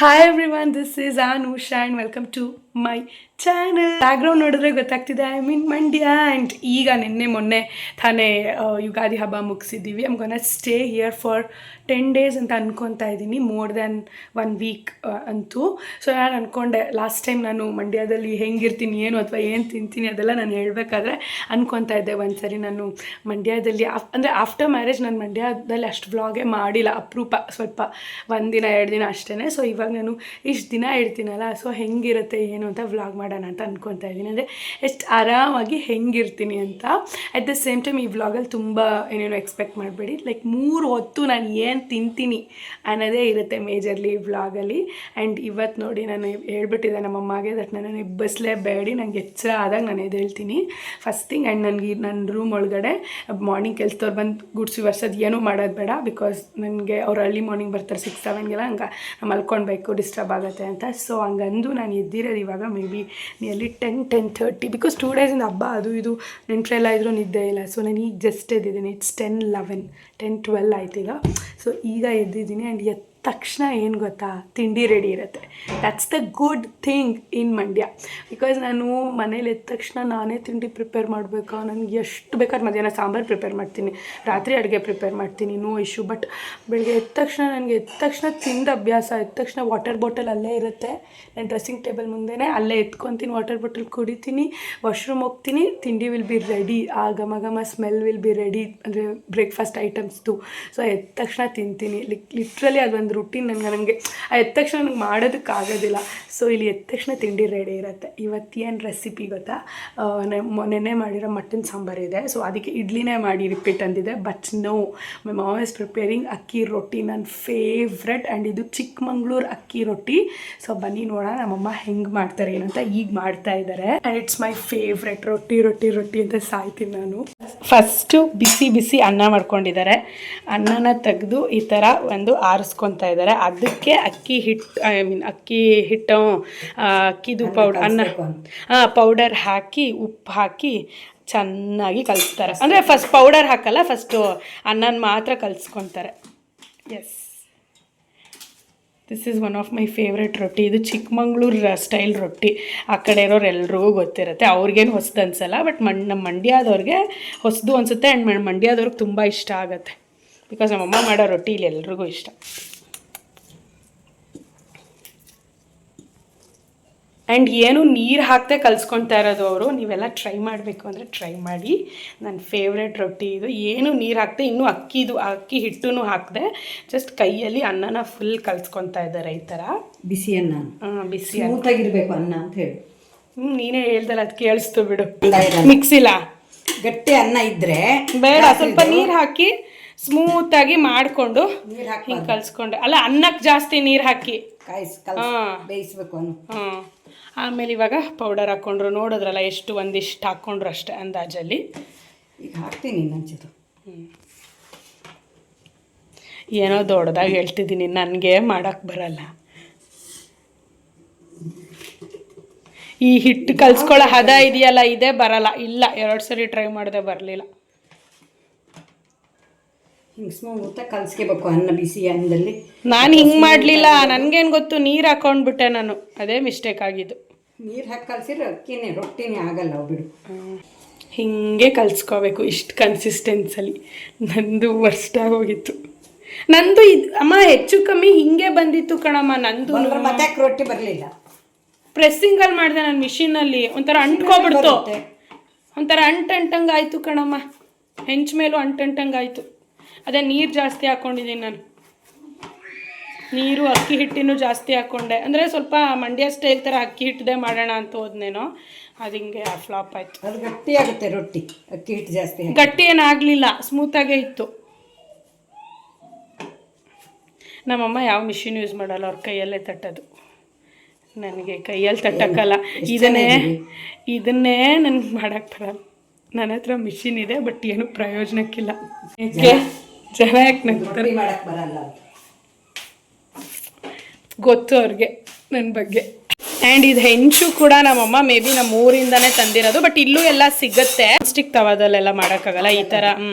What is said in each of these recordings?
Hi everyone, this is Anusha and welcome to my channel. Background ನೋಡಿದ್ರೆ ಗೊತ್ತಾಗ್ತಿದೆ I mean Mandya. And ಈಗ ಮೊನ್ನೆ ತಾನೇ ಯುಗಾದಿ ಹಬ್ಬ ಮುಗಿಸಿದ್ದೀವಿ. I'm gonna stay here for 10 days ಅಂತ ಅನ್ಕೊತಾ ಇದ್ದೀನಿ, ಮೋರ್ ದ್ಯಾನ್ 1 week ಅಂತೂ. ಸೊ ನಾನು ಅಂದ್ಕೊಂಡೆ ಲಾಸ್ಟ್ ಟೈಮ್ ನಾನು ಮಂಡ್ಯದಲ್ಲಿ ಹೆಂಗಿರ್ತೀನಿ ಏನು ಅಥವಾ ಏನು ತಿಂತೀನಿ ಅದೆಲ್ಲ ನಾನು ಹೇಳಬೇಕಾದ್ರೆ ಅಂದ್ಕೊತಾ ಇದ್ದೆ ಒಂದ್ಸರಿ ನಾನು ಮಂಡ್ಯದಲ್ಲಿ ಅಂದರೆ ಆಫ್ಟರ್ ಮ್ಯಾರೇಜ್ ನಾನು ಮಂಡ್ಯದಲ್ಲಿ ಅಷ್ಟು ವ್ಲಾಗೇ ಮಾಡಿಲ್ಲ, ಅಪರೂಪ ಸ್ವಲ್ಪ 1 ದಿನ 2 ದಿನ ಅಷ್ಟೇ. ಸೊ ಇವಾಗ ನಾನು ಇಷ್ಟು ದಿನ ಇರ್ತೀನಲ್ಲ, ಸೊ ಹೆಂಗಿರುತ್ತೆ ಏನು ಅಂತ ವ್ಲಾಗ್ ಮಾಡೋಣ ಅಂತ ಅಂದ್ಕೊತಾ ಇದ್ದೀನಿ. ಅಂದರೆ ಎಷ್ಟು ಆರಾಮಾಗಿ ಹೆಂಗಿರ್ತೀನಿ ಅಂತ. ಅಟ್ ದ ಸೇಮ್ ಟೈಮ್ ಈ ವ್ಲಾಗಲ್ಲಿ ತುಂಬ ಏನೇನೋ ಎಕ್ಸ್ಪೆಕ್ಟ್ ಮಾಡಬೇಡಿ. ಲೈಕ್ 3 ಹೊತ್ತು ನಾನು ಏನು ತಿಂತೀನಿ ಅನ್ನೋದೇ ಇರುತ್ತೆ ಮೇಜರ್ಲಿ ಈ ವ್ಲಾಗಲ್ಲಿ. ಆ್ಯಂಡ್ ಇವತ್ತು ನೋಡಿ ನಾನು ಹೇಳ್ಬಿಟ್ಟಿದ್ದೆ ನಮ್ಮಮ್ಮಗೆ ದಟ್ ನಾನು ಎಬ್ಬಸಲೇಬೇಡಿ, ನನಗೆ ಎಚ್ಚರ ಆದಾಗ ನಾನು ಎದ್ದೇಳ್ತೀನಿ ಫಸ್ಟ್ ಥಿಂಗ್. ಆ್ಯಂಡ್ ನನಗೆ ನನ್ನ ರೂಮ್ ಒಳಗಡೆ ಮಾರ್ನಿಂಗ್ ಕೆಲಸದವ್ರು ಬಂದು ಗುಡ್ಸಿ ವರ್ಷದ ಏನೂ ಮಾಡೋದು ಬೇಡ, ಬಿಕಾಸ್ ನನಗೆ ಅವ್ರು ಅರ್ಲಿ ಮಾರ್ನಿಂಗ್ ಬರ್ತಾರೆ 6-7ಗೆಲ್ಲ, ಹಂಗೆ ನಾನು ಮಲ್ಕೊಳ್ಬೇಕು, ಡಿಸ್ಟರ್ಬ್ ಆಗುತ್ತೆ ಅಂತ. ಸೊ ಹಂಗಂದು ನಾನು ಎದ್ದಿರೋದು ಇವಾಗ ಮೇ ಬಿ ನಿಯರ್ಲಿ 10-10:30, ಬಿಕಾಸ್ 2 ಡೇಸಿಂದ ಹಬ್ಬ ಅದು ಇದು ನೆಂಟರೆಲ್ಲ ಇದ್ರೂ ನಿದ್ದೆ ಇಲ್ಲ. ಸೊ ನಾನು ಈಗ ಜಸ್ಟ್ ಎದ್ದಿದ್ದೀನಿ. ಇಟ್ಸ್ 10-12 ಆಯ್ತು ಈಗ. ಸೊ ಈಗ ಎದ್ದಿದ್ದೀನಿ. ಆ್ಯಂಡ್ ಎದ್ದ ತಕ್ಷಣ ಏನು ಗೊತ್ತಾ, ತಿಂಡಿ ರೆಡಿ ಇರುತ್ತೆ. That's the good thing in Mandya. Because ನಾನು ಮನೇಲಿ ಎದ್ದ ತಕ್ಷಣ ನಾನೇ ತಿಂಡಿ ಪ್ರಿಪೇರ್ ಮಾಡಬೇಕಾ, ನನಗೆ ಎಷ್ಟು ಬೇಕಾದ್ರೆ ಮಧ್ಯಾಹ್ನ ಸಾಂಬಾರು ಪ್ರಿಪೇರ್ ಮಾಡ್ತೀನಿ, ರಾತ್ರಿ ಅಡುಗೆ ಪ್ರಿಪೇರ್ ಮಾಡ್ತೀನಿ, ನೋ ಇಶ್ಯೂ. ಬಟ್ ಬೆಳಗ್ಗೆ ಎದ್ದ ತಕ್ಷಣ ನನಗೆ ತಿಂದ ಅಭ್ಯಾಸ. ಎದ್ದ ತಕ್ಷಣ ವಾಟರ್ ಬಾಟಲ್ ಅಲ್ಲೇ ಇರುತ್ತೆ, ನಾನು ಡ್ರೆಸ್ಸಿಂಗ್ ಟೇಬಲ್ ಮುಂದೆನೇ ಅಲ್ಲೇ ಎತ್ಕೊತೀನಿ, ವಾಟರ್ ಬಾಟಲ್ ಕುಡಿತೀನಿ, ವಾಶ್ರೂಮ್ ಹೋಗ್ತೀನಿ, ತಿಂಡಿ ವಿಲ್ ಬಿ ರೆಡಿ, ಆ ಘಮ ಘಮ ಸ್ಮೆಲ್ ವಿಲ್ ಬಿ ರೆಡಿ, ಅಂದರೆ ಬ್ರೇಕ್ಫಾಸ್ಟ್ ಐಟಮ್ಸ್ದು. ಸೊ ಎದ್ದ ತಕ್ಷಣ ತಿಂತೀನಿ. ಲಿಟ್ರಲಿ ಅದೊಂದು ರೂಟೀನ್ ನನಗೆ ಎದ್ದ ತಕ್ಷಣ ನನಗೆ ಮಾಡೋದಕ್ಕಾಗೋದಿಲ್ಲ. ಸೊ ಇಲ್ಲಿ ಎದ್ದ ತಕ್ಷಣ ತಿಂಡಿ ರೆಡಿ ಇರುತ್ತೆ. ಇವತ್ತೇನು ರೆಸಿಪಿ ಗೊತ್ತಾ, ನೆನ್ನೆ ಮಾಡಿರೋ ಮಟನ್ ಸಾಂಬಾರು ಇದೆ. ಸೊ ಅದಕ್ಕೆ ಇಡ್ಲಿನೇ ಮಾಡಿ ರಿಪೀಟ್ ಅಂದಿದೆ. But no, my mom is preparing akki roti, ನನ್ನ ಫೇವ್ರೆಟ್. ಆ್ಯಂಡ್ ಇದು ಚಿಕ್ಕಮಂಗ್ಳೂರು ಅಕ್ಕಿ ರೊಟ್ಟಿ. ಸೊ ಬನ್ನಿ ನೋಡೋಣ ನಮ್ಮಮ್ಮ ಹೆಂಗೆ ಮಾಡ್ತಾರೆ ಏನಂತ. ಈಗ ಮಾಡ್ತಾ ಇದ್ದಾರೆ ಆ್ಯಂಡ್ ಇಟ್ಸ್ ಮೈ ಫೇವ್ರೆಟ್. ರೊಟ್ಟಿ ಅಂತ ಸಾಯ್ತೀನಿ ನಾನು. ಫಸ್ಟು ಬಿಸಿ ಅನ್ನ ಮಾಡ್ಕೊಂಡಿದ್ದಾರೆ. ಅನ್ನನ ತೆಗೆದು ಈ ಥರ ಒಂದು ಆರಿಸ್ಕೊತಾ ಇದ್ದಾರೆ. ಅದಕ್ಕೆ ಅಕ್ಕಿ ಹಿಟ್ಟು ಅಕ್ಕಿದು ಪೌಡರ್ ಹಾಕಿ ಉಪ್ಪು ಹಾಕಿ ಚೆನ್ನಾಗಿ ಕಲಿಸ್ತಾರೆ. ಅಂದರೆ ಫಸ್ಟ್ ಪೌಡರ್ ಹಾಕಲ್ಲ, ಫಸ್ಟು ಅನ್ನನ ಮಾತ್ರ ಕಲಿಸ್ಕೊತಾರೆ. Yes, this is one of my favourite roti. ಇದು ಚಿಕ್ಕಮಂಗ್ಳೂರು ಸ್ಟೈಲ್ ರೊಟ್ಟಿ. ಆ ಕಡೆ ಇರೋರು ಎಲ್ರಿಗೂ ಗೊತ್ತಿರುತ್ತೆ, ಅವ್ರಿಗೇನು ಹೊಸದು ಅನಿಸಲ್ಲ. ಬಟ್ ನಮ್ಮ ಮಂಡ್ಯದವ್ರಿಗೆ ಹೊಸದು ಅನಿಸುತ್ತೆ. ಆ್ಯಂಡ್ ಮಂಡ್ಯದವ್ರಿಗೆ ತುಂಬ ಇಷ್ಟ ಆಗುತ್ತೆ, ಬಿಕಾಸ್ ನಮ್ಮಮ್ಮ ಮಾಡೋ ರೊಟ್ಟಿ ಇಲ್ಲಿ ಎಲ್ರಿಗೂ ಇಷ್ಟ. ಆ್ಯಂಡ್ ಏನು ನೀರು ಹಾಕದೆ ಕಲಿಸ್ಕೊತಾ ಇರೋದು ಅವರು. ನೀವೆಲ್ಲ ಟ್ರೈ ಮಾಡಬೇಕು ಅಂದರೆ ಟ್ರೈ ಮಾಡಿ. ನನ್ನ ಫೇವ್ರೆಟ್ ರೊಟ್ಟಿ ಇದು. ಏನು ನೀರು ಹಾಕದೆ, ಇನ್ನೂ ಅಕ್ಕಿ ಹಿಟ್ಟೂ ಹಾಕದೆ ಜಸ್ಟ್ ಕೈಯಲ್ಲಿ ಅನ್ನನ ಫುಲ್ ಕಲಿಸ್ಕೊತಾ ಇದ್ದಾರೆ ಈ ಥರ. ಬಿಸಿ ಅನ್ನ, ಬಿಸಿ ಸ್ಮೂತಾಗಿರ್ಬೇಕು ಅನ್ನ ಅಂತ ಹೇಳಿ. ನೀನೇ ಹೇಳ್ದಲ್ಲ, ಅದು ಕೇಳಿಸ್ತು ಬಿಡು. ಮಿಕ್ಸಿಲ್ಲ, ಗಟ್ಟಿ ಅನ್ನ ಇದ್ರೆ ಬೇಡ, ಸ್ವಲ್ಪ ನೀರು ಹಾಕಿ ಸ್ಮೂತಾಗಿ ಮಾಡಿಕೊಂಡು ಹಿಂಗೆ ಕಲಿಸ್ಕೊಂಡೆ. ಅಲ್ಲ, ಅನ್ನಕ್ಕೆ ಜಾಸ್ತಿ ನೀರು ಹಾಕಿ ಬೇಯಿಸ್ಬೇಕು. ಆಮೇಲೆ ಇವಾಗ ಪೌಡರ್ ಹಾಕ್ಕೊಂಡ್ರು. ನೋಡಿದ್ರಲ್ಲ ಎಷ್ಟು ಒಂದಿಷ್ಟು ಹಾಕ್ಕೊಂಡ್ರು ಅಷ್ಟೇ ಅಂದಾಜಲ್ಲಿ. ಈಗ ಹಾಕ್ತೀನಿ ನಂಚೂರು. ಏನೋ ದೊಡ್ಡದಾಗಿ ಹೇಳ್ತಿದ್ದೀನಿ, ನನಗೆ ಮಾಡೋಕ್ಕೆ ಬರಲ್ಲ. ಈ ಹಿಟ್ಟು ಕಲಿಸ್ಕೊಳ್ಳೋ ಹದ ಇದೆಯಲ್ಲ, ಇದೇ ಬರಲ್ಲ. ಇಲ್ಲ, 2 ಸರಿ ಟ್ರೈ ಮಾಡಿದೆ, ಬರಲಿಲ್ಲ. ಹಿಂಗೆ ಸ್ಮೂತಾಗಿ ಕಲಿಸ್ಕೋಬೇಕು ಅನ್ನ ಬಿಸಿ ಅನ್ನದಲ್ಲಿ. ನಾನು ಹಿಂಗೆ ಮಾಡಲಿಲ್ಲ, ನನಗೇನು ಗೊತ್ತು, ನೀರು ಹಾಕೊಂಡ್ಬಿಟ್ಟೆ ನಾನು. ಅದೇ ಮಿಸ್ಟೇಕ್ ಆಗಿದ್ದು. ನೀರು ಹಾಕಿ ಕಲಿಸಿದ್ರೆ ಅಕ್ಕಿನೇ ರೊಟ್ಟಿನೇ ಆಗಲ್ಲ, ಬಿಡು. ಹೀಗೆ ಕಲಿಸ್ಕೋಬೇಕು ಇಷ್ಟು ಕನ್ಸಿಸ್ಟೆನ್ಸಲ್ಲಿ. ನಂದು ವರ್ಸ್ಟ್ ಆಗೋಗಿತ್ತು. ನಂದು ಅಮ್ಮ ಹೆಚ್ಚು ಕಮ್ಮಿ ಹಿಂಗೆ ಬಂದಿತ್ತು ಕಣಮ್ಮ. ನಂದು ಮತ್ತೆ ರೊಟ್ಟಿ ಬರಲಿಲ್ಲ. ಪ್ರೆಸ್ಸಿಂಗಲ್ಲಿ ಮಾಡಿದೆ ನಾನು ಮಿಷಿನಲ್ಲಿ. ಒಂಥರ ಅಂಟ್ಕೊಬಿಡ್ತು, ಒಂಥರ ಅಂಟಂಗೆ ಆಯಿತು ಕಣಮ್ಮ. ಹೆಂಚ ಮೇಲೂ ಅಂಟಂಗೆ ಆಯಿತು. ಅದೇ ನೀರು ಜಾಸ್ತಿ ಹಾಕ್ಕೊಂಡಿದ್ದೀನಿ ನಾನು. ನೀರು ಅಕ್ಕಿ ಹಿಟ್ಟಿನೂ ಜಾಸ್ತಿ ಹಾಕ್ಕೊಂಡೆ. ಅಂದರೆ ಸ್ವಲ್ಪ ಮಂಡ್ಯ ಸ್ಟೈಲ್ ಥರ ಅಕ್ಕಿ ಹಿಟ್ಟದೆ ಮಾಡೋಣ ಅಂತ ಹೋದ್ನೇನೋ, ಅದು ಹಿಂಗೆ ಫ್ಲಾಪ್ ಆಯಿತು. ಅದು ಗಟ್ಟಿ ಆಗುತ್ತೆ ರೊಟ್ಟಿ, ಅಕ್ಕಿ ಹಿಟ್ಟು ಜಾಸ್ತಿ. ಗಟ್ಟಿ ಏನಾಗಲಿಲ್ಲ, ಸ್ಮೂತಾಗೇ ಇತ್ತು. ನಮ್ಮಮ್ಮ ಯಾವ ಮಿಷಿನ್ ಯೂಸ್ ಮಾಡಲ್ಲ, ಅವ್ರ ಕೈಯಲ್ಲೇ ತಟ್ಟೋದು. ನನಗೆ ಕೈಯಲ್ಲಿ ತಟ್ಟಕ್ಕಲ್ಲ. ಇದನ್ನೇ ನನಗೆ ಮಾಡೋಕ್ಕೆ ಬರಲ್ಲ. ನನ್ನ ಹತ್ರ ಮಿಷಿನ್ ಇದೆ, ಬಟ್ ಏನು ಪ್ರಯೋಜನಕ್ಕಿಲ್ಲ. ಜನ ಯಾಕೆ ನಗ್ತಾರೆ, ಮಾಡಕ್ಕೆ ಬರಲ್ಲ ಗೊತ್ತು ಅವ್ರಿಗೆ ನನ್ನ ಬಗ್ಗೆ. ಆ್ಯಂಡ್ ಇದು ಹೆಂಚು ಕೂಡ ನಮ್ಮಮ್ಮ ಮೇ ಬಿ ನಮ್ಮ ಊರಿಂದನೇ ತಂದಿರೋದು. ಬಟ್ ಇಲ್ಲೂ ಎಲ್ಲ ಸಿಗುತ್ತೆ. ಸ್ಟಿಕ್ ತವಾದಲ್ಲೆಲ್ಲ ಮಾಡೋಕ್ಕಾಗಲ್ಲ, ಈ ಥರ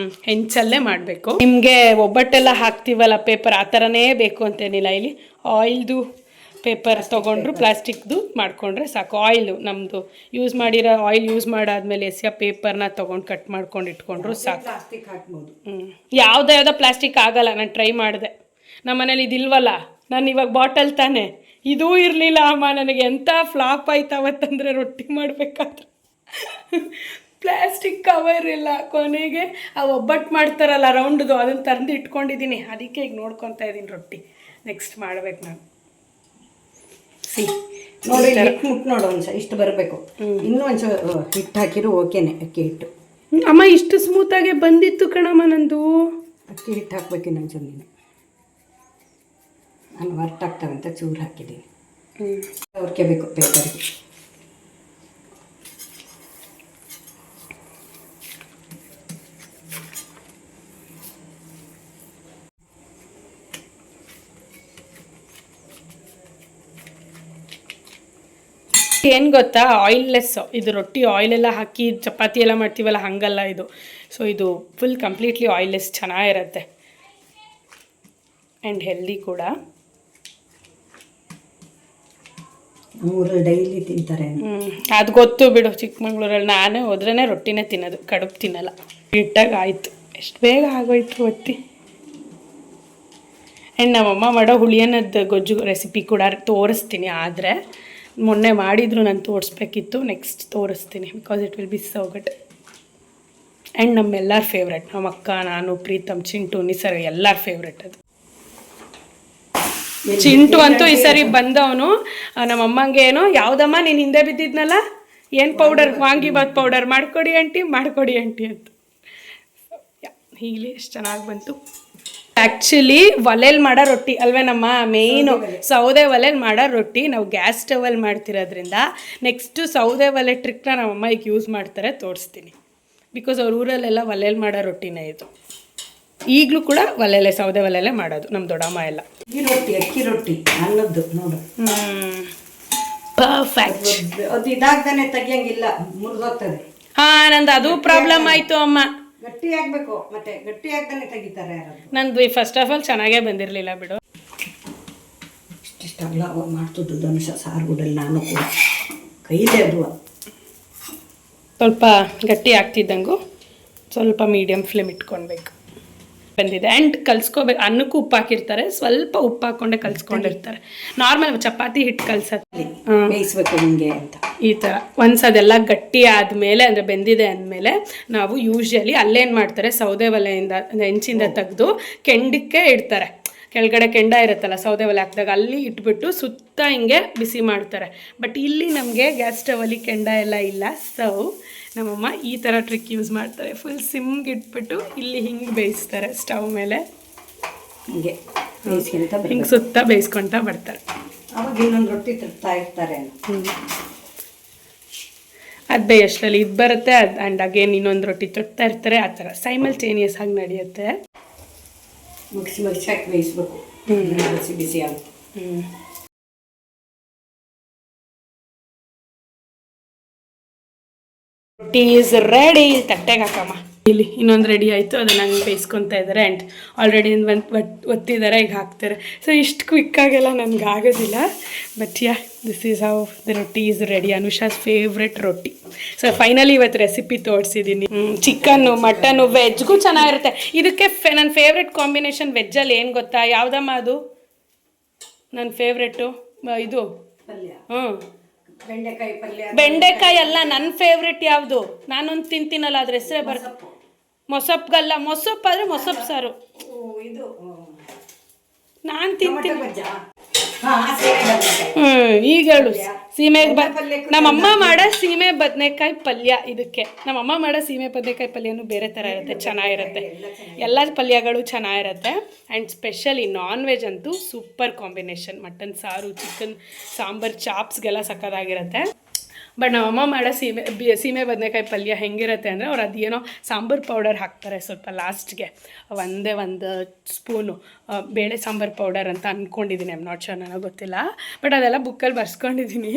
ಹೆಂಚಲ್ಲೇ ಮಾಡಬೇಕು. ನಿಮಗೆ ಒಬ್ಬಟ್ಟೆಲ್ಲ ಹಾಕ್ತೀವಲ್ಲ ಪೇಪರ್, ಆ ಥರನೇ ಬೇಕು ಅಂತೇನಿಲ್ಲ. ಇಲ್ಲಿ ಆಯಿಲ್ದು ಪೇಪರ್ ತೊಗೊಂಡ್ರು ಪ್ಲಾಸ್ಟಿಕ್ದು ಮಾಡ್ಕೊಂಡ್ರೆ ಸಾಕು. ಆಯಿಲು ನಮ್ಮದು ಯೂಸ್ ಮಾಡಿರೋ ಆಯಿಲ್ ಯೂಸ್ ಮಾಡಾದ್ಮೇಲೆ ಎಸೆಯೋ ಪೇಪರ್ನ ತೊಗೊಂಡು ಕಟ್ ಮಾಡ್ಕೊಂಡು ಇಟ್ಕೊಂಡ್ರು ಸಾಕು. ಪ್ಲಾಸ್ಟಿಕ್ ಹಾಕ್ಬೋದು. ಯಾವುದೋ ಪ್ಲಾಸ್ಟಿಕ್ ಆಗಲ್ಲ. ನಾನು ಟ್ರೈ ಮಾಡಿದೆ, ನಮ್ಮ ಮನೇಲಿ ಇದಿಲ್ವಲ್ಲ, ನಾನು ಇವಾಗ ಬಾಟಲ್ ತಾನೆ, ಇದೂ ಇರಲಿಲ್ಲ ಅಮ್ಮ. ನನಗೆ ಎಂಥ ಫ್ಲಾಪ್ ಆಯ್ತು ಅವತ್ತಂದರೆ ರೊಟ್ಟಿ ಮಾಡಬೇಕಾದ್ರೆ ಪ್ಲಾಸ್ಟಿಕ್ ಕವರ್ ಇಲ್ಲ. ಕೊನೆಗೆ ಆ ಒಬ್ಬಟ್ಟು ಮಾಡ್ತಾರಲ್ಲ ರೌಂಡ್ದು, ಅದನ್ನು ತಂದು ಇಟ್ಕೊಂಡಿದ್ದೀನಿ. ಅದಕ್ಕೆ ಈಗ ನೋಡ್ಕೊತಾ ಇದ್ದೀನಿ ರೊಟ್ಟಿ ನೆಕ್ಸ್ಟ್ ಮಾಡ್ಬೇಕು ನಾನು. ನೋಡಿ ಹಿಟ್ಟು ಮುಟ್ಟು ನೋಡು ಒಂದ್ಸಲ ಇಷ್ಟು ಬರಬೇಕು. ಇನ್ನೂ ಒಂದ್ಸಲ ಹಿಟ್ಟು ಹಾಕಿರೋ ಓಕೆನೆ. ಅಕ್ಕಿ ಹಿಟ್ಟು ಅಮ್ಮ ಇಷ್ಟು ಸ್ಮೂತಾಗೆ ಬಂದಿತ್ತು ಕಣಮ್ಮ ನಂದು. ಅಕ್ಕಿ ಹಿಟ್ಟು ಹಾಕ್ಬೇಕು ಇನ್ನೊಂದ್ಸಲ. ನೀನು ನಾನು ಹೊರಟಾಗ್ತಾವಂತ ಚೂರು ಹಾಕಿದ್ದೀನಿ. ಬೇಕು ಪೇಪರ್ಗೆ. ಏನು ಗೊತ್ತಾ, ಆಯಿಲ್ಲೆಸ್ ಇದು ರೊಟ್ಟಿ. ಆಯಿಲೆಲ್ಲ ಹಾಕಿ ಚಪಾತಿ ಎಲ್ಲ ಮಾಡ್ತೀವಲ್ಲ, ಹಾಗಲ್ಲ ಇದು. ಸೊ ಇದು ಫುಲ್ ಕಂಪ್ಲೀಟ್ಲಿ ಆಯಿಲ್ಲೆಸ್, ಚೆನ್ನಾಗಿರುತ್ತೆ ಆ್ಯಂಡ್ ಹೆಲ್ದಿ ಕೂಡ. ಊರಲ್ಲಿ ಡೈಲಿ ತಿಂತಾರೆ. ಅದು ಗೊತ್ತು ಬಿಡು, ಚಿಕ್ಕಮಂಗ್ಳೂರಲ್ಲಿ ನಾನೇ ಹೋದ್ರೇ ರೊಟ್ಟಿನೇ ತಿನ್ನೋದು, ಕಡುಬು ತಿನ್ನಲ್ಲ. ಹಿಟ್ಟಾಗ ಆಯಿತು, ಎಷ್ಟು ಬೇಗ ಆಗೋಯ್ತು ಒತ್ತಿ. ಆ್ಯಂಡ್ ನಮ್ಮಮ್ಮ ಮಾಡೋ ಹುಳಿಯನ್ನದ ಗೊಜ್ಜು ರೆಸಿಪಿ ಕೂಡ ತೋರಿಸ್ತೀನಿ. ಆದರೆ ಮೊನ್ನೆ ಮಾಡಿದ್ರು, ನಾನು ತೋರಿಸ್ಬೇಕಿತ್ತು. ನೆಕ್ಸ್ಟ್ ತೋರಿಸ್ತೀನಿ, because it will be so good. And ನಮ್ಮೆಲ್ಲರ ಫೇವ್ರೆಟ್, ನಮ್ಮ ಅಕ್ಕ, ನಾನು, ಪ್ರೀತಮ್, ಚಿಂಟು, ನಿಸರ್ ಎಲ್ಲರ ಫೇವ್ರೆಟ್ ಅದು. ಚಿಂಟು ಅಂತೂ ಈ ಸರಿ ಬಂದವನು ನಮ್ಮಮ್ಮಂಗೆ ಏನೋ, ಯಾವುದಮ್ಮ ನೀನು ಹಿಂದೆ ಬಿದ್ದಿದ್ನಲ್ಲ, ಏನು ಪೌಡರ್, ವಾಂಗಿಬಾತ್ ಪೌಡರ್ ಮಾಡಿಕೊಡಿ ಆಂಟಿ ಅಂತ. ಹೀಗೆ ಎಷ್ಟು ಚೆನ್ನಾಗಿ ಬಂತು. ಆ್ಯಕ್ಚುಲಿ ಒಲೆಯಲ್ಲಿ ಮಾಡೋ ರೊಟ್ಟಿ ಅಲ್ವೇನಮ್ಮ ಮೇಯ್ನು, ಸೌದೆ ಒಲೆಯಲ್ಲಿ ಮಾಡೋ ರೊಟ್ಟಿ. ನಾವು ಗ್ಯಾಸ್ ಸ್ಟವಲ್ಲಿ ಮಾಡ್ತಿರೋದ್ರಿಂದ ನೆಕ್ಸ್ಟು ಸೌದೆ ಒಲೆ ಟ್ರಿಕ್ನ ನಮ್ಮಮ್ಮ ಈಗ ಯೂಸ್ ಮಾಡ್ತಾರೆ, ತೋರಿಸ್ತೀನಿ. ಬಿಕಾಸ್ ಅವ್ರ ಊರಲ್ಲೆಲ್ಲ ಒಲೆಯಲ್ಲಿ ಮಾಡೋ ರೊಟ್ಟಿನೇ ಇದು. ಈಗಲೂ ಕೂಡ ಒಲೆಯಲ್ಲೇ, ಸೌದೆ ಒಲೆಯಲ್ಲೇ ಮಾಡೋದು ನಮ್ಮ ದೊಡ್ಡಮ್ಮ ಎಲ್ಲ. ಅಕ್ಕಿ ರೊಟ್ಟಿ ಅನ್ನದ್ದು ನೋಡು. ಪರ್ಫೆಕ್ಟ್. ಅದು ಇದಾಗ್ತಾನೆ ತೆಗಿಯಂಗಿಲ್ಲ, ಮುರಿದೋಗ್ತದೆ. ಹಾಂ, ನಂದು ಅದು ಪ್ರಾಬ್ಲಮ್ ಆಯಿತು ಅಮ್ಮ. ಗಟ್ಟಿ ಆಗಬೇಕು, ಮತ್ತೆ ಗಟ್ಟಿ ಆಗ್ತಾನೆ ತೆಗಿತಾರೆ ಯಾರು. ನಂದು ಫಸ್ಟ್ ಆಫ್ ಆಲ್ ಚೆನ್ನಾಗೇ ಬಂದಿರಲಿಲ್ಲ ಬಿಡು. ಇಷ್ಟಿಷ್ಟಲ್ಲ ಅವಾಗ ಮಾಡ್ತಿದ್ದು ಧನುಷ ಸಾರುಗುಡಲ್ಲಿ, ನಾನು ಕೂಡ ಕೈಲೇ ಅದು ಸ್ವಲ್ಪ ಗಟ್ಟಿ ಆಗ್ತಿದ್ದಂಗೂ ಸ್ವಲ್ಪ ಮೀಡಿಯಮ್ ಫ್ಲೇಮ್ ಇಟ್ಕೊಳ್ಬೇಕು. ಬಂದಿದೆ ಆ್ಯಂಡ್ ಕಲ್ಸ್ಕೋಬೇಕು. ಅನ್ನಕ್ಕೂ ಉಪ್ಪು ಹಾಕಿರ್ತಾರೆ, ಸ್ವಲ್ಪ ಉಪ್ಪು ಹಾಕ್ಕೊಂಡೆ ಕಲ್ಸ್ಕೊಂಡಿರ್ತಾರೆ. ನಾರ್ಮಲ್ ಚಪಾತಿ ಹಿಟ್ಟು ಕಲ್ಸತ್ಲಿ ಬೇಯಿಸ್ಬೇಕು ಹಿಂಗೆ ಅಂತ ಈ ಥರ. ಒನ್ಸ್ ಅದೆಲ್ಲ ಗಟ್ಟಿ ಆದಮೇಲೆ, ಅಂದರೆ ಬೆಂದಿದೆ ಅಂದಮೇಲೆ, ನಾವು ಯೂಶ್ವಲಿ ಅಲ್ಲೇನು ಮಾಡ್ತಾರೆ, ಸೌದೆ ಒಲೆಯಿಂದ ಹೆಂಚಿಂದ ತೆಗೆದು ಕೆಂಡಕ್ಕೆ ಇಡ್ತಾರೆ. ಕೆಳಗಡೆ ಕೆಂಡ ಇರುತ್ತಲ್ಲ ಸೌದೆ ಒಲೆ ಹಾಕಿದಾಗ, ಅಲ್ಲಿ ಇಟ್ಬಿಟ್ಟು ಸುತ್ತ ಹಿಂಗೆ ಬಿಸಿ ಮಾಡ್ತಾರೆ. ಬಟ್ ಇಲ್ಲಿ ನಮಗೆ ಗ್ಯಾಸ್ ಸ್ಟವಲ್ಲಿ ಕೆಂಡ ಎಲ್ಲ ಇಲ್ಲ. ಸೊ ನಮ್ಮಮ್ಮ ಈ ಥರ ಟ್ರಿಕ್ ಯೂಸ್ ಮಾಡ್ತಾರೆ. ಫುಲ್ ಸಿಮ್ಗೆ ಇಟ್ಬಿಟ್ಟು ಇಲ್ಲಿ ಹಿಂಗೆ ಬೇಯಿಸ್ತಾರೆ ಸ್ಟವ್ ಮೇಲೆ. ಹಿಂಗೆ ಹಿಂಗೆ ಸುತ್ತ ಬೇಯಿಸ್ಕೊಳ್ತಾ ಬರ್ತಾರೆ. ಅವಾಗ ಇನ್ನೊಂದು ರೊಟ್ಟಿ ತರ್ತಾ ಇರ್ತಾರೆ. ಅದು ಬೇಯಷ್ಟರಲ್ಲಿ ಇದು ಬರುತ್ತೆ, ಅದು ಆ್ಯಂಡ್ ಅಗೇನ್ ಇನ್ನೊಂದು ರೊಟ್ಟಿ ತೊಡ್ತಾ ಇರ್ತಾರೆ. ಆ ಥರ ಸೈಮಲ್ಟೇನಿಯಸ್ ಆಗಿ ನಡೆಯುತ್ತೆ. ಮುಗಿಸಿ ಹಾಕಿ ಬೇಯಿಸ್ಬೇಕು, ಬಿಸಿ ಬಿಸಿ ಆಗುತ್ತೆ. ರೊಟ್ಟಿ ಈಸ್ ರೆಡಿ. ತಟ್ಟೆಗೆ ಹಾಕಮ್ಮ. ಇಲ್ಲಿ ಇನ್ನೊಂದು ರೆಡಿ ಆಯಿತು, ಅದನ್ನು ಹಂಗೆ ಬೇಯಿಸ್ಕೊತಾ ಇದ್ದಾರೆ. ಆ್ಯಂಡ್ ಆಲ್ರೆಡಿ ಒತ್ತಿದ್ದಾರೆ, ಈಗ ಹಾಕ್ತಾರೆ. ಸೊ ಇಷ್ಟು ಕ್ವಿಕ್ಕಾಗೆಲ್ಲ ನನಗೆ ಆಗೋದಿಲ್ಲ. But yeah, this is how the ರೊಟ್ಟಿ ಈಸ್ ರೆಡಿ. ಅನುಷಾಸ್ ಫೇವ್ರೆಟ್ ರೊಟ್ಟಿ. ಸೊ ಫೈನಲಿ ಇವತ್ತು ರೆಸಿಪಿ ತೋರಿಸಿದ್ದೀನಿ. ಚಿಕನ್ನು, ಮಟನ್ನು, ವೆಜ್ಗೂ ಚೆನ್ನಾಗಿರುತ್ತೆ. ಇದಕ್ಕೆ ನನ್ನ ಫೇವ್ರೆಟ್ ಕಾಂಬಿನೇಷನ್ ವೆಜ್ಜಲ್ಲಿ ಏನು ಗೊತ್ತಾ? ಯಾವುದಮ್ಮ ಅದು ನನ್ನ ಫೇವ್ರೆಟ್ಟು? ಇದು ಬೆಂಡೆಕಾಯಿ ಪಲ್ಯ. ಬೆಂಡೆಕಾಯಿ ಅಲ್ಲ, ನನ್ನ ಫೇವ್ರೆಟ್ ಯಾವುದು? ನಾನೊಂದು ತಿಂತೀನಲ್ಲ, ಅದ್ರ ಹೆಸರೇ ಬರ್ತದೆ. ಮೊಸಪ್ಪಗಲ್ಲ, ಮೊಸಪ್ಪು ಆದರೆ ಮೊಸಪ್ಪು ಸಾರು. ಇದು ನಾನು ತಿಂತೀನಿ. ಈಗ ಹೇಳು. ನಮ್ಮಮ್ಮ ಮಾಡೋ ಸೀಮೆ ಬದನೆಕಾಯಿ ಪಲ್ಯ. ಇದಕ್ಕೆ ನಮ್ಮಮ್ಮ ಮಾಡೋ ಸೀಮೆ ಬದನೆಕಾಯಿ ಪಲ್ಯನೂ ಬೇರೆ ಥರ ಇರುತ್ತೆ, ಚೆನ್ನಾಗಿರುತ್ತೆ. ಎಲ್ಲ ಪಲ್ಯಗಳು ಚೆನ್ನಾಗಿರುತ್ತೆ. ಆ್ಯಂಡ್ ಸ್ಪೆಷಲಿ ನಾನ್ ವೆಜ್ ಅಂತೂ ಸೂಪರ್ ಕಾಂಬಿನೇಷನ್. ಮಟನ್ ಸಾರು, ಚಿಕನ್ ಸಾಂಬಾರು, ಚಾಪ್ಸ್ಗೆಲ್ಲ ಸಕ್ಕತ್ತಾಗಿರುತ್ತೆ. ಬಟ್ ನಮ್ಮಮ್ಮ ಮಾಡೋ ಸೀಮೆ ಬದನೆಕಾಯಿ ಪಲ್ಯ ಹೆಂಗಿರುತ್ತೆ ಅಂದರೆ, ಅವ್ರು ಅದೇನೋ ಸಾಂಬಾರು ಪೌಡರ್ ಹಾಕ್ತಾರೆ ಸ್ವಲ್ಪ ಲಾಸ್ಟ್ಗೆ, ಒಂದು ಸ್ಪೂನು ಬೇಳೆ ಸಾಂಬಾರು ಪೌಡರ್ ಅಂತ ಅಂದ್ಕೊಂಡಿದ್ದೀನಿ. ಐಮ್ ನಾಟ್ ಶೋರ್, ನನಗೆ ಗೊತ್ತಿಲ್ಲ. ಬಟ್ ಅದೆಲ್ಲ ಬುಕ್ಕಲ್ಲಿ ಬರ್ಸ್ಕೊಂಡಿದ್ದೀನಿ.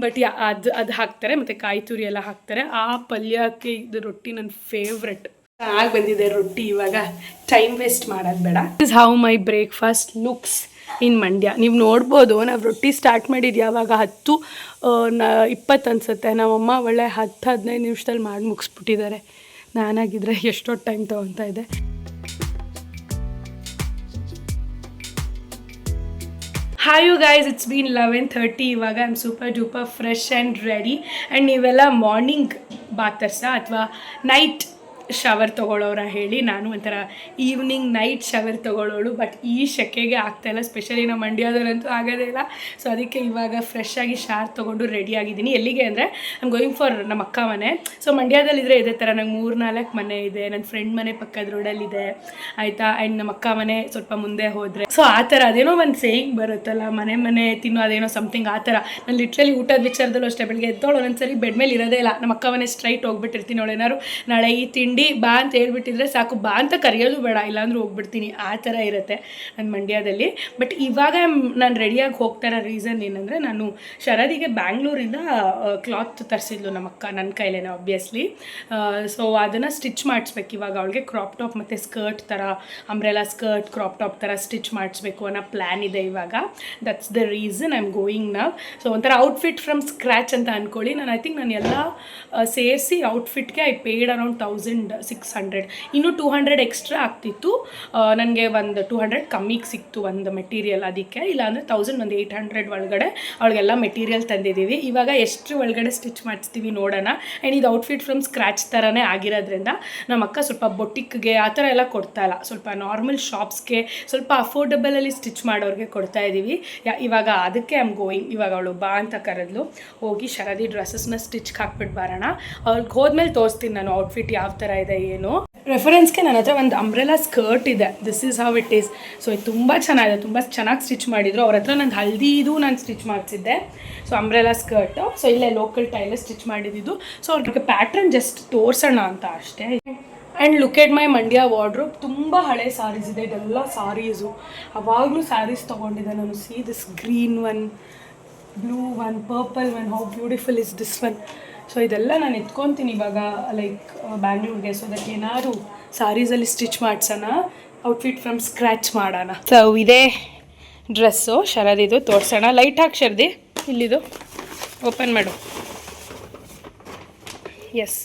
ಬಟ್ ಅದು ಹಾಕ್ತಾರೆ, ಮತ್ತು ಕಾಯಿ ತುರಿ ಎಲ್ಲ ಹಾಕ್ತಾರೆ. ಆ ಪಲ್ಯಕ್ಕೆ ಇದು ರೊಟ್ಟಿ ನನ್ನ ಫೇವ್ರೆಟ್. ಚೆನ್ನಾಗಿ ಬಂದಿದೆ ರೊಟ್ಟಿ. ಇವಾಗ ಟೈಮ್ ವೇಸ್ಟ್ ಮಾಡೋದು ಬೇಡ. This how my breakfast looks. In Mandya. ನೀವು ನೋಡ್ಬೋದು ನಾವು ರೊಟ್ಟಿ ಸ್ಟಾರ್ಟ್ ಮಾಡಿದ್ದು ಯಾವಾಗ 10:20 ಅನಿಸುತ್ತೆ. ನಮ್ಮಮ್ಮ ಒಳ್ಳೆ 10-15 ನಿಮಿಷದಲ್ಲಿ ಮಾಡಿ ಮುಗಿಸ್ಬಿಟ್ಟಿದ್ದಾರೆ. ನಾನಾಗಿದ್ದರೆ ಎಷ್ಟೊತ್ತು ಟೈಮ್ ತೊಗೊತಾ ಇದೆ. Hi you guys, it's been 11:30. ಇವಾಗ I am super duper fresh and ready. And ನೀವೆಲ್ಲ ಮಾರ್ನಿಂಗ್ ಬಾತರ್ಸ ಅಥವಾ ನೈಟ್ ಶವರ್ ತೊಗೊಳ್ಳೋರ ಹೇಳಿ. ನಾನು ಒಂಥರ ಈವ್ನಿಂಗ್ ನೈಟ್ ಶವರ್ ತೊಗೊಳ್ಳೋಳು. ಬಟ್ ಈ ಸೆಕೆಗೆ ಆಗ್ತಾಯಿಲ್ಲ, ಸ್ಪೆಷಲಿ ನಮ್ಮ ಮಂಡ್ಯದಲ್ಲಂತೂ ಆಗೋದೇ ಇಲ್ಲ. ಸೊ ಅದಕ್ಕೆ ಇವಾಗ ಫ್ರೆಶ್ ಆಗಿ ಶಾರ್ ತೊಗೊಂಡು ರೆಡಿ ಆಗಿದ್ದೀನಿ. ಎಲ್ಲಿಗೆ ಅಂದರೆ ಐಮ್ ಗೋಯಿಂಗ್ ಫಾರ್ ನಮ್ಮ ಅಕ್ಕ ಮನೆ. ಸೊ ಮಂಡ್ಯದಲ್ಲಿದ್ದರೆ ಇದೇ ಥರ ನಂಗೆ 3-4 ಮನೆ ಇದೆ. ನನ್ನ ಫ್ರೆಂಡ್ ಮನೆ ಪಕ್ಕದ ರೋಡಲ್ಲಿದೆ ಆಯಿತಾ. ಆ್ಯಂಡ್ ನಮ್ಮ ಅಕ್ಕ ಮನೆ ಸ್ವಲ್ಪ ಮುಂದೆ ಹೋದರೆ ಸೊ ಆ ಥರ ಅದೇನೋ ಒಂದು ಸೇಯಿಂಗ್ ಬರುತ್ತಲ್ಲ, ಮನೆ ತಿನ್ನೋ ಅದೇನೋ ಸಮಥಿಂಗ್ ಆ ಥರ. ನಾನು ಲಿಟ್ರಲಿ ಊಟದ ವಿಚಾರದಲ್ಲೂ ಅಷ್ಟೇ, ಬೆಳಗ್ಗೆ ಎದ್ದೋಳು ಒಂದೊಂದ್ಸರಿ ಬೆಡ್ ಮೇಲೆ ಇರೋದೇ ಇಲ್ಲ. ನಮ್ಮ ಅಕ್ಕ ಮನೆ ಸ್ಟ್ರೈಟ್ ಹೋಗ್ಬಿಟ್ಟಿರ್ತೀನಿ. ಅವಳು ಏನಾದ್ರು ನಾಳೆ ಈ ತಿಂಡಿ ಬಾ ಅಂತ ಹೇಳ್ಬಿಟ್ಟಿದ್ರೆ ಸಾಕು, ಬಾ ಅಂತ ಕರೆಯೋದು ಬೇಡ, ಇಲ್ಲಾಂದ್ರೂ ಹೋಗ್ಬಿಡ್ತೀನಿ. ಆ ಥರ ಇರುತ್ತೆ ನನ್ನ ಮಂಡ್ಯದಲ್ಲಿ. ಬಟ್ ಇವಾಗ ನಾನು ರೆಡಿಯಾಗಿ ಹೋಗ್ತಾರೋ ರೀಸನ್ ಏನಂದರೆ, ನಾನು ಶರದಿಗೆ ಬ್ಯಾಂಗ್ಳೂರಿಂದ ಕ್ಲಾತ್ ತರಿಸಿದ್ಲು ನಮ್ಮ ಅಕ್ಕ, ನನ್ನ ಕೈಲೇನೆ ಆಬ್ವಿಯಸ್ಲಿ. ಸೊ ಅದನ್ನು ಸ್ಟಿಚ್ ಮಾಡಿಸ್ಬೇಕು ಇವಾಗ. ಅವಳಿಗೆ ಕ್ರಾಪ್ ಟಾಪ್ ಮತ್ತು ಸ್ಕರ್ಟ್ ಥರ, ಅಂಬ್ರೆಲಾ ಸ್ಕರ್ಟ್ ಕ್ರಾಪ್ ಟಾಪ್ ಥರ ಸ್ಟಿಚ್ ಮಾಡಿಸ್ಬೇಕು ಅನ್ನೋ ಪ್ಲ್ಯಾನ್ ಇದೆ ಇವಾಗ. That's the reason I am going now. So ಒಂಥರ ಔಟ್ಫಿಟ್ ಫ್ರಮ್ ಸ್ಕ್ರ್ಯಾಚ್ ಅಂತ ಅಂದ್ಕೊಳ್ಳಿ. ನಾನು ಐ ಥಿಂಕ್ ನಾನು ಎಲ್ಲ ಸೇರಿಸಿ ಔಟ್ಫಿಟ್ಗೆ ಐ ಪೇಯ್ಡ್ ಅರೌಂಡ್ 1600. ಇನ್ನೂ 200 ಎಕ್ಸ್ಟ್ರಾ ಆಗ್ತಿತ್ತು. ನನಗೆ ಒಂದು 200 ಕಮ್ಮಿಗೆ ಸಿಕ್ತು ಒಂದು ಮೆಟೀರಿಯಲ್. ಅದಕ್ಕೆ ಇಲ್ಲಾಂದರೆ 1800 ಒಳಗಡೆ ಅವಳಿಗೆಲ್ಲ ಮೆಟೀರಿಯಲ್ ತಂದಿದ್ದೀವಿ. ಇವಾಗ ಎಷ್ಟು ಒಳಗಡೆ ಸ್ಟಿಚ್ ಮಾಡಿಸ್ತೀವಿ ನೋಡೋಣ. ಆ್ಯಂಡ್ ಇದು ಔಟ್ಫಿಟ್ ಫ್ರಮ್ ಸ್ಕ್ರ್ಯಾಚ್ ಥರನೇ ಆಗಿರೋದ್ರಿಂದ ನಮ್ಮ ಅಕ್ಕ ಸ್ವಲ್ಪ ಬೊಟಿಕ್ಗೆ ಆ ಥರ ಎಲ್ಲ ಕೊಡ್ತಾಯಿಲ್ಲ, ಸ್ವಲ್ಪ ನಾರ್ಮಲ್ ಶಾಪ್ಸ್ಗೆ ಸ್ವಲ್ಪ ಅಫೋರ್ಡಬಲಲ್ಲಿ ಸ್ಟಿಚ್ ಮಾಡೋರಿಗೆ ಕೊಡ್ತಾ ಇದ್ದೀವಿ ಇವಾಗ. ಅದಕ್ಕೆ ಐ ಆಮ್ ಗೋಯಿಂಗ್. ಇವಾಗ ಅವಳು ಬಾ ಅಂತ ಕರೆದ್ಲು, ಹೋಗಿ ಶರದಿ ಡ್ರೆಸ್ಸಸ್ನ ಸ್ಟಿಚ್ಗೆ ಹಾಕ್ಬಿಟ್ಟು ಬರೋಣ. ಅವ್ಳಿಗೆ ಹೋದ್ಮೇಲೆ ತೋರಿಸ್ತೀನಿ ನಾನು ಔಟ್ಫಿಟ್ ಯಾವ ಥರ ಇದೆ ಏನು. ರೆಫರೆನ್ಸ್ಗೆ ನನ್ನ ಹತ್ರ ಒಂದು ಅಂಬ್ರೆಲಾ ಸ್ಕರ್ಟ್ ಇದೆ. This is how it is. So ಇದು ತುಂಬ ಚೆನ್ನಾಗಿದೆ, ತುಂಬ ಚೆನ್ನಾಗಿ ಸ್ಟಿಚ್ ಮಾಡಿದರು. ಅವ್ರ ಹತ್ರ ನಂದು ಹಲ್ದಿದು ನಾನು ಸ್ಟಿಚ್ ಮಾಡಿಸಿದ್ದೆ. So umbrella skirt. ಸೊ ಇಲ್ಲೇ ಲೋಕಲ್ ಟೈಲರ್ ಸ್ಟಿಚ್ ಮಾಡಿದ್ದು. ಸೊ ಅವ್ರಿಗೆ ಪ್ಯಾಟ್ರನ್ ಜಸ್ಟ್ ತೋರಿಸೋಣ ಅಂತ ಅಷ್ಟೇ. And look at my Mandya wardrobe. ತುಂಬ ಹಳೆ ಸಾರೀಸ್ ಇದೆ, ಇದೆಲ್ಲ ಸಾರೀಸು. ಅವಾಗಲೂ ಸ್ಯಾರೀಸ್ ತೊಗೊಂಡಿದ್ದೆ ನಾನು. See this green one, blue one, purple one, how beautiful is this one. So ಇದೆಲ್ಲ ನಾನು ಎತ್ಕೊತೀನಿ ಇವಾಗ ಲೈಕ್ ಬ್ಯಾಂಗ್ಳೂರ್ಗೆ. ಸೊ ಅದಕ್ಕೆ ಏನಾದ್ರು ಸಾರೀಸಲ್ಲಿ ಸ್ಟಿಚ್ ಮಾಡಿಸೋಣ, ಔಟ್ಫಿಟ್ ಫ್ರಮ್ ಸ್ಕ್ರ್ಯಾಚ್ ಮಾಡೋಣ. ಸೊ ಇದೇ ಡ್ರೆಸ್ಸು ಶರದಿದು, ತೋರಿಸೋಣ. ಲೈಟ್ ಹಾಕಿ ಶರದಿ, ಇಲ್ಲಿದು ಓಪನ್ ಮಾಡು. ಎಸ್,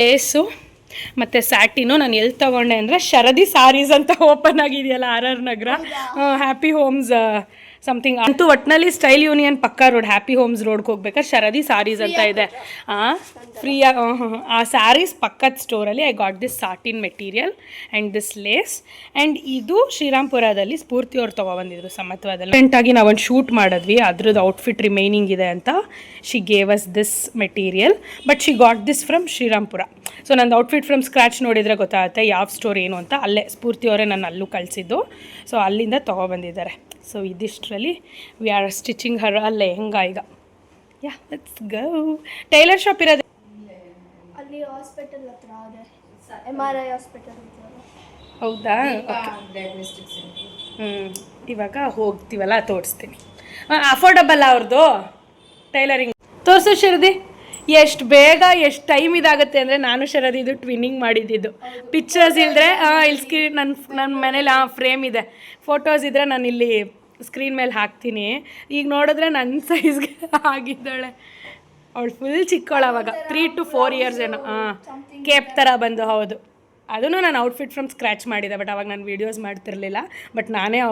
ಲೇಸು ಮತ್ತು ಸ್ಯಾಟಿನು. ನಾನು ಎಲ್ಲಿ ತೊಗೊಂಡೆ ಅಂದರೆ ಶರದಿ ಸಾರೀಸ್ ಅಂತ ಓಪನ್ ಆಗಿದೆಯಲ್ಲ RR ನಗರ, ಹ್ಯಾಪಿ ಹೋಮ್ಸ್ ಸಮಥಿಂಗ್ ಅಂತೂ ಒಟ್ಟಿನಲ್ಲಿ ಸ್ಟೈಲ್ ಯೂನಿಯನ್ ಪಕ್ಕಾ ರೋಡ್, ಹ್ಯಾಪಿ ಹೋಮ್ಸ್ ರೋಡ್ಗೆ ಹೋಗ್ಬೇಕಾದ್ರೆ ಶರದಿ ಸಾರೀಸ್ ಅಂತ ಇದೆ. ಫ್ರೀಯಾಗಿ ಆ ಸ್ಯಾರೀಸ್ ಪಕ್ಕದ ಸ್ಟೋರಲ್ಲಿ I got this satin material and this lace. And ಇದು ಶ್ರೀರಾಮ್ಪುರದಲ್ಲಿ ಸ್ಫೂರ್ತಿ ಅವ್ರು ತೊಗೊಬಂದಿದ್ರು ಸಮತ್ವದಲ್ಲಿ. ರೀಸೆಂಟಾಗಿ ನಾವೊಂದು ಶೂಟ್ ಮಾಡಿದ್ವಿ, ಅದ್ರದ್ದು ಔಟ್ಫಿಟ್ ರಿಮೈನಿಂಗ್ ಇದೆ ಅಂತ. She gave us this material, but she got this from Srirampura. So ನಂದು ಔಟ್ಫಿಟ್ ಫ್ರಮ್ ಸ್ಕ್ರ್ಯಾಚ್ ನೋಡಿದರೆ ಗೊತ್ತಾಗುತ್ತೆ ಯಾವ ಸ್ಟೋರ್ ಏನು ಅಂತ. ಅಲ್ಲೇ ಸ್ಫೂರ್ತಿ ಅವರೇ ನಾನು ಅಲ್ಲೂ ಕಳಿಸಿದ್ದು. ಸೊ ಅಲ್ಲಿಂದ ತೊಗೊಬಂದಿದ್ದಾರೆ. ಸೊ ಇದಿಷ್ಟರಲ್ಲಿ ವಿ ಆರ್ ಸ್ಟಿಚಿಂಗ್ ಹರ್ ಅ ಲೆಹಂಗಾ ಈಗ. ಯಾ, ಲೆಟ್ಸ್ ಗೋ. ಟೈಲರ್ ಶಾಪ್ ಇರೋದು ಅಲ್ಲಿ ಹಾಸ್ಪಿಟಲ್ ಹತ್ರ ಇದೆ, MRI ಹಾಸ್ಪಿಟಲ್. ಹೌದಾ? ಇವಾಗ ಹೋಗ್ತೀವಲ್ಲ ತೋರಿಸ್ತೀನಿ. ಅಫೋರ್ಡಬಲ್ ಅವ್ರದ್ದು ಟೈಲರಿಂಗ್. ತೋರಿಸು ಶರದಿ. ಎಷ್ಟು ಬೇಗ ಎಷ್ಟು ಟೈಮ್ ಇದಾಗುತ್ತೆ ಅಂದರೆ, ನಾನು ಶರದಿ ಇದು ಟ್ವಿನ್ನಿಂಗ್ ಮಾಡಿದ್ದು. ಪಿಕ್ಚರ್ಸ್ ಇಲ್ಲದ್ರೆ ಇಲ್ಲಿ ಸ್ಕ್ರೀನ್ ನನ್ನ ಮನೇಲಿ ಫ್ರೇಮ್ ಇದೆ, ಫೋಟೋಸ್ ಇದ್ದರೆ ನಾನು ಇಲ್ಲಿ ಸ್ಕ್ರೀನ್ ಮೇಲೆ ಹಾಕ್ತೀನಿ. ಈಗ ನೋಡಿದ್ರೆ ನನ್ನ ಸೈಜ್ಗೆ ಆಗಿದ್ದಾಳೆ. ಅವಳು ಫುಲ್ ಚಿಕ್ಕವಳು ಅವಾಗ, 3 to 4 years ಏನೋ. ಕೇಪ್ ಥರ ಬಂದು. ಹೌದು, ಅದನ್ನು ನಾನು ಔಟ್ಫಿಟ್ ಫ್ರಮ್ ಸ್ಕ್ರ್ಯಾಚ್ ಮಾಡಿದೆ. ಬಟ್ ಅವಾಗ ನಾನು ವೀಡಿಯೋಸ್ ಮಾಡ್ತಿರಲಿಲ್ಲ. ಬಟ್ ನಾನೇ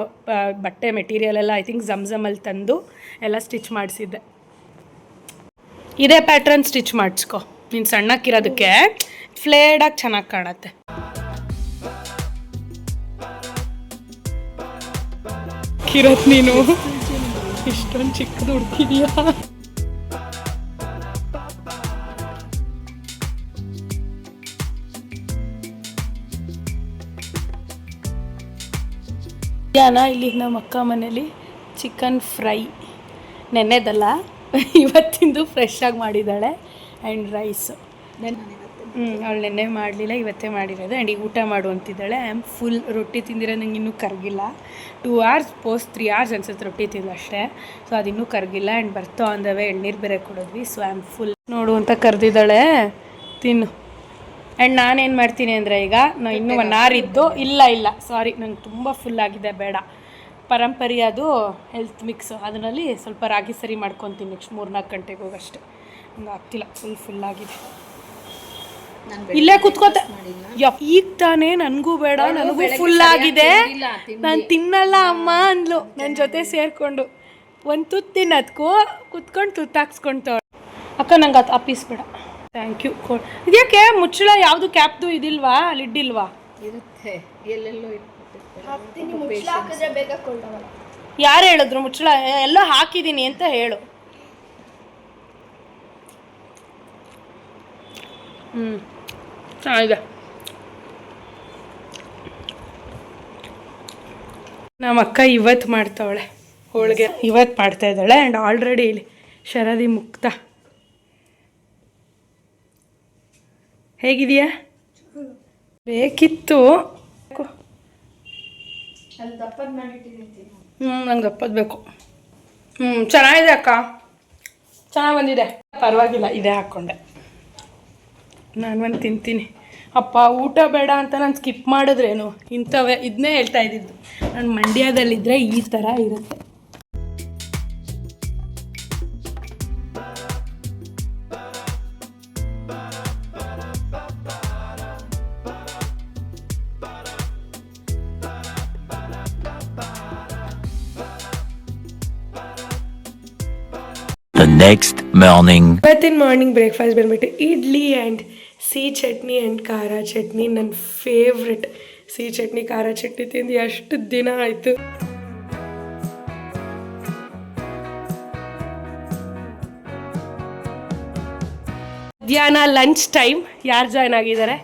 ಬಟ್ಟೆ ಮೆಟೀರಿಯಲ್ ಎಲ್ಲ ಐ ಥಿಂಕ್ ಝಮ್ಝಮಲ್ಲಿ ತಂದು ಎಲ್ಲ ಸ್ಟಿಚ್ ಮಾಡಿಸಿದ್ದೆ. ಇದೇ ಪ್ಯಾಟ್ರನ್ ಸ್ಟಿಚ್ ಮಾಡಿಸ್ಕೊ ನೀನು, ಸಣ್ಣಕ್ಕಿರೋದಕ್ಕೆ ಫ್ಲೇಡಾಗಿ ಚೆನ್ನಾಗಿ ಕಾಣುತ್ತೆ. ಕಿರತ್ ನೀನು ಇಷ್ಟೊಂದು ಚಿಕ್ಕದು ಹುಡ್ಕಿದೀಯಾ? ಇಲ್ಲಿ ನಮ್ಮ ಅಕ್ಕ ಮನೇಲಿ ಚಿಕನ್ ಫ್ರೈ, ನೆನ್ನೆದಲ್ಲ ಇವತ್ತಿಂದು ಫ್ರೆಶ್ ಆಗಿ ಮಾಡಿದ್ದಾಳೆ. ಆ್ಯಂಡ್ ರೈಸು ಅವಳು ನೆನ್ನೆ ಮಾಡಲಿಲ್ಲ, ಇವತ್ತೇ ಮಾಡಿರೋದು. ಆ್ಯಂಡ್ ಈಗ ಊಟ ಮಾಡು ಅಂತಿದ್ದಾಳೆ. I am full. ರೊಟ್ಟಿ ತಿಂದಿರೋ ನಂಗೆ ಇನ್ನೂ ಕರಗಿಲ್ಲ. 2 hours ಪೋಸ್ಟ್ 3 hours ಅನ್ಸುತ್ತೆ ರೊಟ್ಟಿ ತಿಂದು ಅಷ್ಟೇ. ಸೊ ಅದಿನ್ನೂ ಕರಗಿಲ್ಲ. ಆ್ಯಂಡ್ ಬರ್ತಾ ಅಂದವೆ ಎಳ್ನೀರು ಬೇರೆ ಕೊಡೋದ್ವಿ. So I am full. ನೋಡು ಅಂತ ಕರೆದಿದ್ದಾಳೆ, ತಿನ್ನು. ಆ್ಯಂಡ್ ನಾನೇನು ಮಾಡ್ತೀನಿ ಅಂದರೆ, ಈಗ ನಾನು ಇನ್ನೂ 1 hour ಇದ್ದು, ಇಲ್ಲ ಸಾರಿ ನಂಗೆ ತುಂಬ ಫುಲ್ ಆಗಿದೆ, ಬೇಡ ಪರಂಪರೆ ಅದು ಹೆಲ್ತ್ ಮಿಕ್ಸ್ ಅದರಲ್ಲಿ ಸ್ವಲ್ಪ ರಾಗಿ ಸರಿ ಮಾಡ್ಕೊತೀನಿ ನೆಕ್ಸ್ಟ್ 3-4 ಗಂಟೆಗೆ ಹೋಗಷ್ಟೆ. ಹಂಗೆ ಆಗ್ತಿಲ್ಲ, ಫುಲ್ ಆಗಿದೆ. ಇಲ್ಲೇ ಕುತ್ಕೋತ ಈಗ ತಾನೇ ನನಗೂ ಬೇಡ, ನನಗೂ ಫುಲ್ ಆಗಿದೆ, ನಾನು ತಿನ್ನಲ್ಲ ಅಮ್ಮ ಅಂದ್ಲು ನನ್ನ ಜೊತೆ ಸೇರಿಕೊಂಡು. ಒಂದು ತುತ್ತು ತಿನ್ನೋದಕ್ಕೂ ಕುತ್ಕೊಂಡು ತುತ್ತಾಕ್ಸ್ಕೊಳ್ತಾಳೆ. ಅಕ್ಕ ನಂಗೆ ಅದು ಪೀಸ್ ಬೇಡ, ಥ್ಯಾಂಕ್ ಯು. ಇದ್ಯಾಕೆ ಮುಚ್ಚಳ ಯಾವುದು ಕ್ಯಾಪ್ದು ಇದಿಲ್ವಾ, ಲಿಡ್ ಇಲ್ವಾ? ಇರುತ್ತೆ, ಎಲ್ಲೆಲ್ಲೋ ಹಾಕ್ತೀನಿ, ಮುಚ್ಚಳ ಹಾಕಿದ್ರೆ ಬೇಗ ಕೊಳ್ಳೋಲ್ಲ. ಯಾರು ಹೇಳಿದ್ರು ಮುಚ್ಚಳ ಎಲ್ಲ ಹಾಕಿದ್ದೀನಿ ಅಂತ ಹೇಳು. ಚೆನ್ನಾಗಿದೆ. ನಮ್ಮ ಅಕ್ಕ ಇವತ್ತು ಮಾಡ್ತಾವಳೆ ಹೋಳಿಗೆ, ಇವತ್ತು ಮಾಡ್ತಾ ಇದ್ದಾಳೆ. ಆ್ಯಂಡ್ ಆಲ್ರೆಡಿ ಇಲ್ಲಿ ಶರದಿ ಮುಕ್ತ. ಹೇಗಿದೆಯಾ? ಬೇಕಿತ್ತು. ನಂಗೆ ದಪ್ಪದ ಬೇಕು. ಚೆನ್ನಾಗಿದೆ ಅಕ್ಕ, ಚೆನ್ನಾಗಿ ಬಂದಿದೆ, ಪರವಾಗಿಲ್ಲ. ಇದೇ ಹಾಕ್ಕೊಂಡೆ. ನಾನು ಒಂದು ತಿಂತೀನಿ. ಅಪ್ಪ ಊಟ ಬೇಡ ಅಂತ ನಾನು ಸ್ಕಿಪ್ ಮಾಡಿದ್ರೇನು ಇಂಥವೇ, ಇದನ್ನೇ ಹೇಳ್ತಾ ಇದ್ದಿದ್ದು. ನಾನು ಮಂಡ್ಯದಲ್ಲಿದ್ದರೆ ಈ ಥರ ಇರುತ್ತೆ. The next morning. ಇವತ್ತಿನ ಮಾರ್ನಿಂಗ್ ಬ್ರೇಕ್ಫಾಸ್ಟ್ ಬಂದ್ಬಿಟ್ಟು ಇಡ್ಲಿ ಆ್ಯಂಡ್ ಸಿಹಿ ಚಟ್ನಿ ಆ್ಯಂಡ್ ಖಾರ ಚಟ್ನಿ. ನನ್ನ ಫೇವ್ರೆಟ್ ಸಿಹಿ ಚಟ್ನಿ ಖಾರ ಚಟ್ನಿ ತಿಂದು ಎಷ್ಟು ದಿನ ಆಯಿತು. ಮಧ್ಯಾಹ್ನ ಲಂಚ್ ಟೈಮ್ ಯಾರು ಜಾಯ್ನ್ ಆಗಿದ್ದಾರೆ?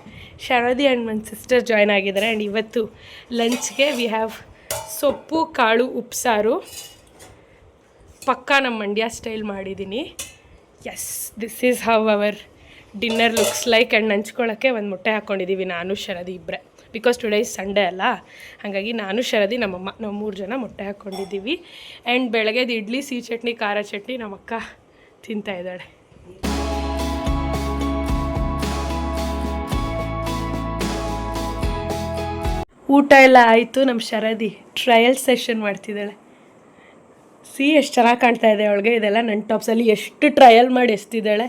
ಶರದಿ ಆ್ಯಂಡ್ ನನ್ನ ಸಿಸ್ಟರ್ ಜಾಯ್ನ್ ಆಗಿದ್ದಾರೆ. ಆ್ಯಂಡ್ ಇವತ್ತು ಲಂಚ್ಗೆ ವಿ ಹ್ಯಾವ್ ಸೊಪ್ಪು ಕಾಳು ಉಪ್ಸಾರು. ಪಕ್ಕಾ ನಮ್ಮ ಮಂಡ್ಯ ಸ್ಟೈಲ್ ಮಾಡಿದ್ದೀನಿ. Yes, this is how our dinner looks like. And ನಂಚ್ಕೊಳ್ಳೋಕ್ಕೆ ಒಂದು ಮೊಟ್ಟೆ ಹಾಕ್ಕೊಂಡಿದ್ದೀವಿ ನಾನು ಶರದಿ ಇಬ್ಬರೇ, ಬಿಕಾಸ್ ಟುಡೇ ಇಸ್ ಸಂಡೇ ಅಲ್ಲ. ಹಾಗಾಗಿ ನಾನು ಶರದಿ ನಮ್ಮಮ್ಮ ನಾವು 3 ಜನ ಮೊಟ್ಟೆ ಹಾಕ್ಕೊಂಡಿದ್ದೀವಿ. ಆ್ಯಂಡ್ ಬೆಳಗ್ಗೆದು ಇಡ್ಲಿ ಸಿಹಿ ಚಟ್ನಿ ಖಾರ ಚಟ್ನಿ ನಮ್ಮ ಅಕ್ಕ ತಿಂತಾ ಇದ್ದಾಳೆ. ಊಟ ಎಲ್ಲ ಆಯಿತು. ನಮ್ಮ ಶರದಿ ಟ್ರಯಲ್ ಸೆಷನ್ ಮಾಡ್ತಿದ್ದಾಳೆ. ಎಷ್ಟು ಚೆನ್ನಾಗಿ ಕಾಣ್ತಾ ಇದೆ ಅವಳಿಗೆ. ಇದೆಲ್ಲ ನನ್ನ ಟಾಪ್ಸಲ್ಲಿ ಎಷ್ಟು ಟ್ರಯಲ್ ಮಾಡಿ ಎಸ್ತಿದ್ದಾಳೆ.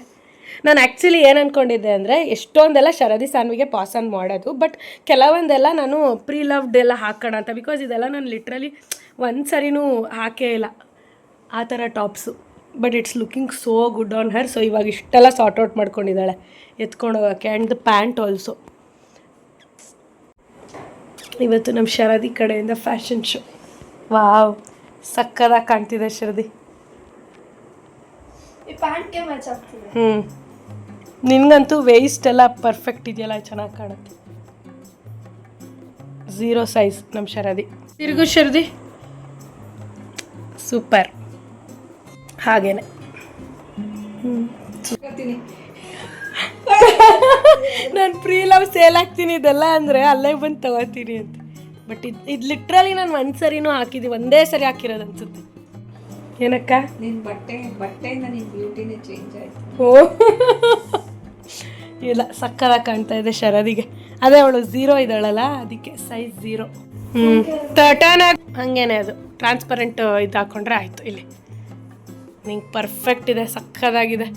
ನಾನು ಆ್ಯಕ್ಚುಲಿ ಏನು ಅಂದ್ಕೊಂಡಿದ್ದೆ ಅಂದರೆ ಎಷ್ಟೊಂದೆಲ್ಲ ಶರದಿ ಸಾನ್ವಿಗೆ ಪಾಸ್ ಆನ್ ಮಾಡೋದು, ಬಟ್ ಕೆಲವೊಂದೆಲ್ಲ ನಾನು ಪ್ರೀ ಲವ್ಡ್ ಎಲ್ಲ ಹಾಕೋಣ ಅಂತ. ಬಿಕಾಸ್ ಇದೆಲ್ಲ ನಾನು ಲಿಟ್ರಲಿ ಒಂದು ಸರಿನೂ ಹಾಕೇ ಇಲ್ಲ ಆ ಥರ tops. But it's looking so good on her. So ಇವಾಗ ಇಷ್ಟೆಲ್ಲ ಸಾರ್ಟ್ ಔಟ್ ಮಾಡ್ಕೊಂಡಿದ್ದಾಳೆ ಎತ್ಕೊಂಡು ಹೋಗೋಕ್ಕೆ. And the pant also. ಇವತ್ತು ನಮ್ಮ ಶರದಿ ಕಡೆಯಿಂದ ಫ್ಯಾಷನ್ ಶೋ. ವಾವ್, ಸಕ್ಕದಾಗಿ ಕಾಣ್ತಿದೆ ಶರದಿ. ಈ ಪ್ಯಾಂಟ್ಗೆ ಮ್ಯಾಚ್ ಆಗ್ತಿದೆ. ನಿನಗಂತೂ ವೇಸ್ಟ್ ಎಲ್ಲ ಪರ್ಫೆಕ್ಟ್ ಇದೆಯಲ್ಲ, ಚೆನ್ನಾಗಿ ಕಾಣುತ್ತೆ. 0 ಸೈಜ್ ನಮ್ಮ ಶರದಿ. ತಿರುಗು ಶರದಿ, ಸೂಪರ್. ಹಾಗೇನೆ ನಾನು ಪ್ರೀ ಲವ್ ಸೇಲ್ ಹಾಕ್ತೀನಿ ಇದೆಲ್ಲ ಅಂದರೆ ಅಲ್ಲೇ ಬಂದು ತಗೋತೀನಿ ಅಂತ. ಬಟ್ ಇದು ಲಿಟ್ರಲಿ ನಾನು ಒಂದು ಸರಿನೂ ಹಾಕಿದ್ದೀವಿ, ಒಂದೇ ಸರಿ ಹಾಕಿರೋದು ಅನ್ಸುತ್ತೆ. ಏನಕ್ಕ? ನಿನ್ನ ಬಟ್ಟೆಯಿಂದ ನಿನ್ನ ಬ್ಯೂಟಿನೇ ಚೇಂಜ್ ಆಯಿತು. ಓ ಇಲ್ಲ, ಸಕ್ಕದಾಗಿ ಕಾಣ್ತಾ ಇದೆ ಶರದಿಗೆ. ಅದೇ ಅವಳು 0 ಇದ್ದಾಳಲ್ಲ, ಅದಕ್ಕೆ ಸೈಜ್ 0. ಟರ್ನ್ ಆಗಿ ಹಾಗೇನೆ ಅದು ಟ್ರಾನ್ಸ್ಪರೆಂಟ್ ಇದು ಹಾಕ್ಕೊಂಡ್ರೆ ಆಯಿತು. ಇಲ್ಲಿ ನಿಂಗೆ ಪರ್ಫೆಕ್ಟ್ ಇದೆ, ಸಕ್ಕದಾಗಿದೆ.